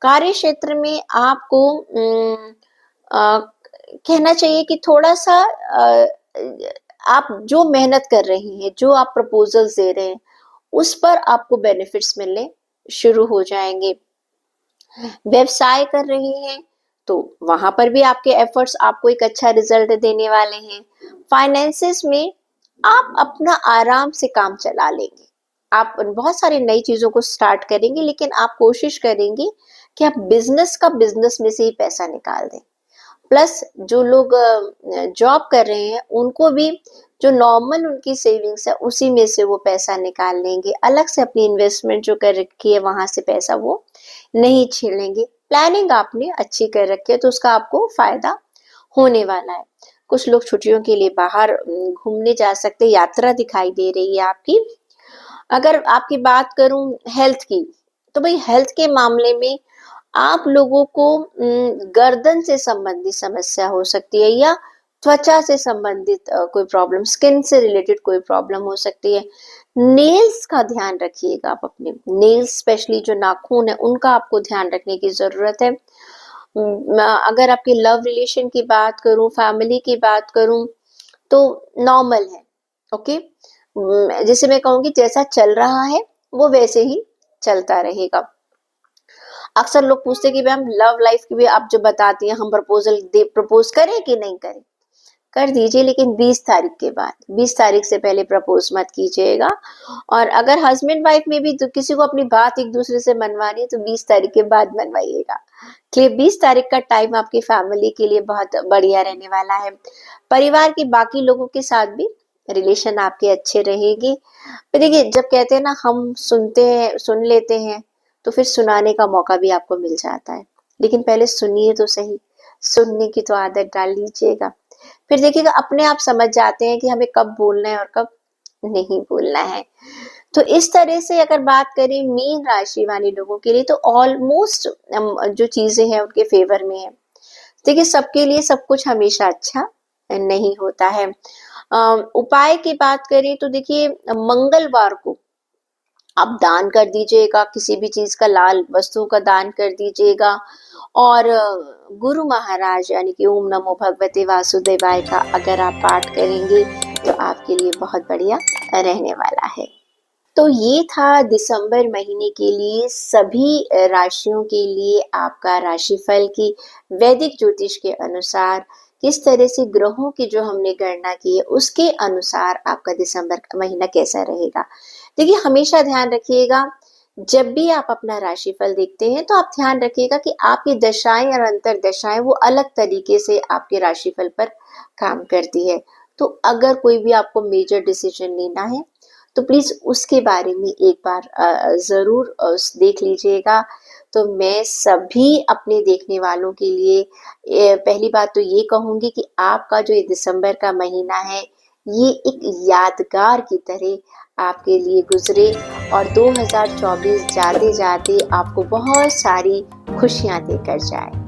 कार्य क्षेत्र में आपको कहना चाहिए कि थोड़ा सा आप जो मेहनत कर रही हैं, जो आप प्रपोजल्स दे रहे हैं, उस पर आपको बेनिफिट्स मिलने शुरू हो जाएंगे। व्यवसाय कर रही हैं तो वहां पर भी आपके एफर्ट्स आपको एक अच्छा रिजल्ट देने वाले हैं। फाइनेंसेस में आप अपना आराम से काम चला लेंगे, आप बहुत सारी नई चीजों को स्टार्ट करेंगे, लेकिन आप कोशिश करेंगे कि आप बिजनेस का बिजनेस में से ही पैसा निकाल दें। प्लस जो लोग जॉब कर रहे हैं उनको भी जो नॉर्मल उनकी सेविंग्स है उसी में से वो पैसा निकाल लेंगे, अलग से अपनी इन्वेस्टमेंट जो कर रखी है वहां से पैसा वो नहीं छेड़ेंगे। प्लानिंग आपने अच्छी कर रखी है तो उसका आपको फायदा होने वाला है। कुछ लोग छुट्टियों के लिए बाहर घूमने जा सकते, यात्रा दिखाई दे रही है आपकी। अगर आपकी बात करूं हेल्थ की, तो भाई हेल्थ के मामले में आप लोगों को गर्दन से संबंधित समस्या हो सकती है, या त्वचा से संबंधित कोई प्रॉब्लम, स्किन से रिलेटेड कोई प्रॉब्लम हो सकती है। नेल्स का ध्यान रखिएगा, आप अपने नेल्स स्पेशली जो नाखून है उनका आपको ध्यान रखने की जरूरत है। अगर आपके लव रिलेशन की बात करूं, फैमिली की बात करूं, तो नॉर्मल है। ओके, जैसे मैं कहूंगी जैसा चल रहा है वो वैसे ही चलता रहेगा। अक्सर लोग पूछते हैं कि मैम लव लाइफ की भी आप जो बताती हैं, हम प्रपोज करें कि नहीं करें। कर दीजिए, लेकिन 20 तारीख के बाद, 20 तारीख से पहले प्रपोज मत कीजिएगा। और अगर हस्बैंड वाइफ में भी तो किसी को अपनी बात एक दूसरे से मनवानी है तो 20 तारीख के बाद मनवाइएगा। क्लियर, 20 तारीख का टाइम आपकी फैमिली के लिए बहुत बढ़िया रहने वाला है। परिवार के बाकी लोगों के साथ भी रिलेशन आपके अच्छे रहेंगे। देखिए, जब कहते हैं ना हम सुनते हैं, सुन लेते हैं, तो फिर सुनाने का मौका भी आपको मिल जाता है। लेकिन पहले सुनिए तो सही, सुनने की तो आदत डाल लीजिएगा। फिर देखिएगा अपने आप समझ जाते हैं कि हमें कब बोलना है और कब नहीं बोलना है। तो इस तरह से अगर बात करें मीन राशि वाले लोगों के लिए, तो ऑलमोस्ट जो चीजें हैं उनके फेवर में है। देखिए, सबके लिए सब कुछ हमेशा अच्छा नहीं होता है। उपाय की बात करें तो देखिए, मंगलवार को आप दान कर दीजिएगा, किसी भी चीज का, लाल वस्तुओं का दान कर दीजिएगा। और गुरु महाराज यानी कि ओम नमो भगवते वासुदेवाय का अगर आप पाठ करेंगे तो आपके लिए बहुत बढ़िया रहने वाला है। तो ये था दिसंबर महीने के लिए सभी राशियों के लिए आपका राशिफल की वैदिक ज्योतिष के अनुसार किस तरह से ग्रहों की जो हमने गणना की है उसके अनुसार आपका दिसंबर का महीना कैसा रहेगा। देखिए, हमेशा ध्यान रखिएगा, जब भी आप अपना राशिफल देखते हैं तो आप ध्यान रखिएगा कि आपकी दशाएं और अंतर दशाएं वो अलग तरीके से आपके राशिफल पर काम करती है। तो अगर कोई भी आपको मेजर डिसीजन लेना है तो प्लीज उसके बारे में एक बार जरूर देख लीजिएगा। तो मैं सभी अपने देखने वालों के लिए पहली बात तो ये कहूंगी कि आपका जो ये दिसंबर का महीना है ये एक यादगार की तरह आपके लिए गुजरे और 2024 जाते जाते आपको बहुत सारी खुशियां देकर जाए।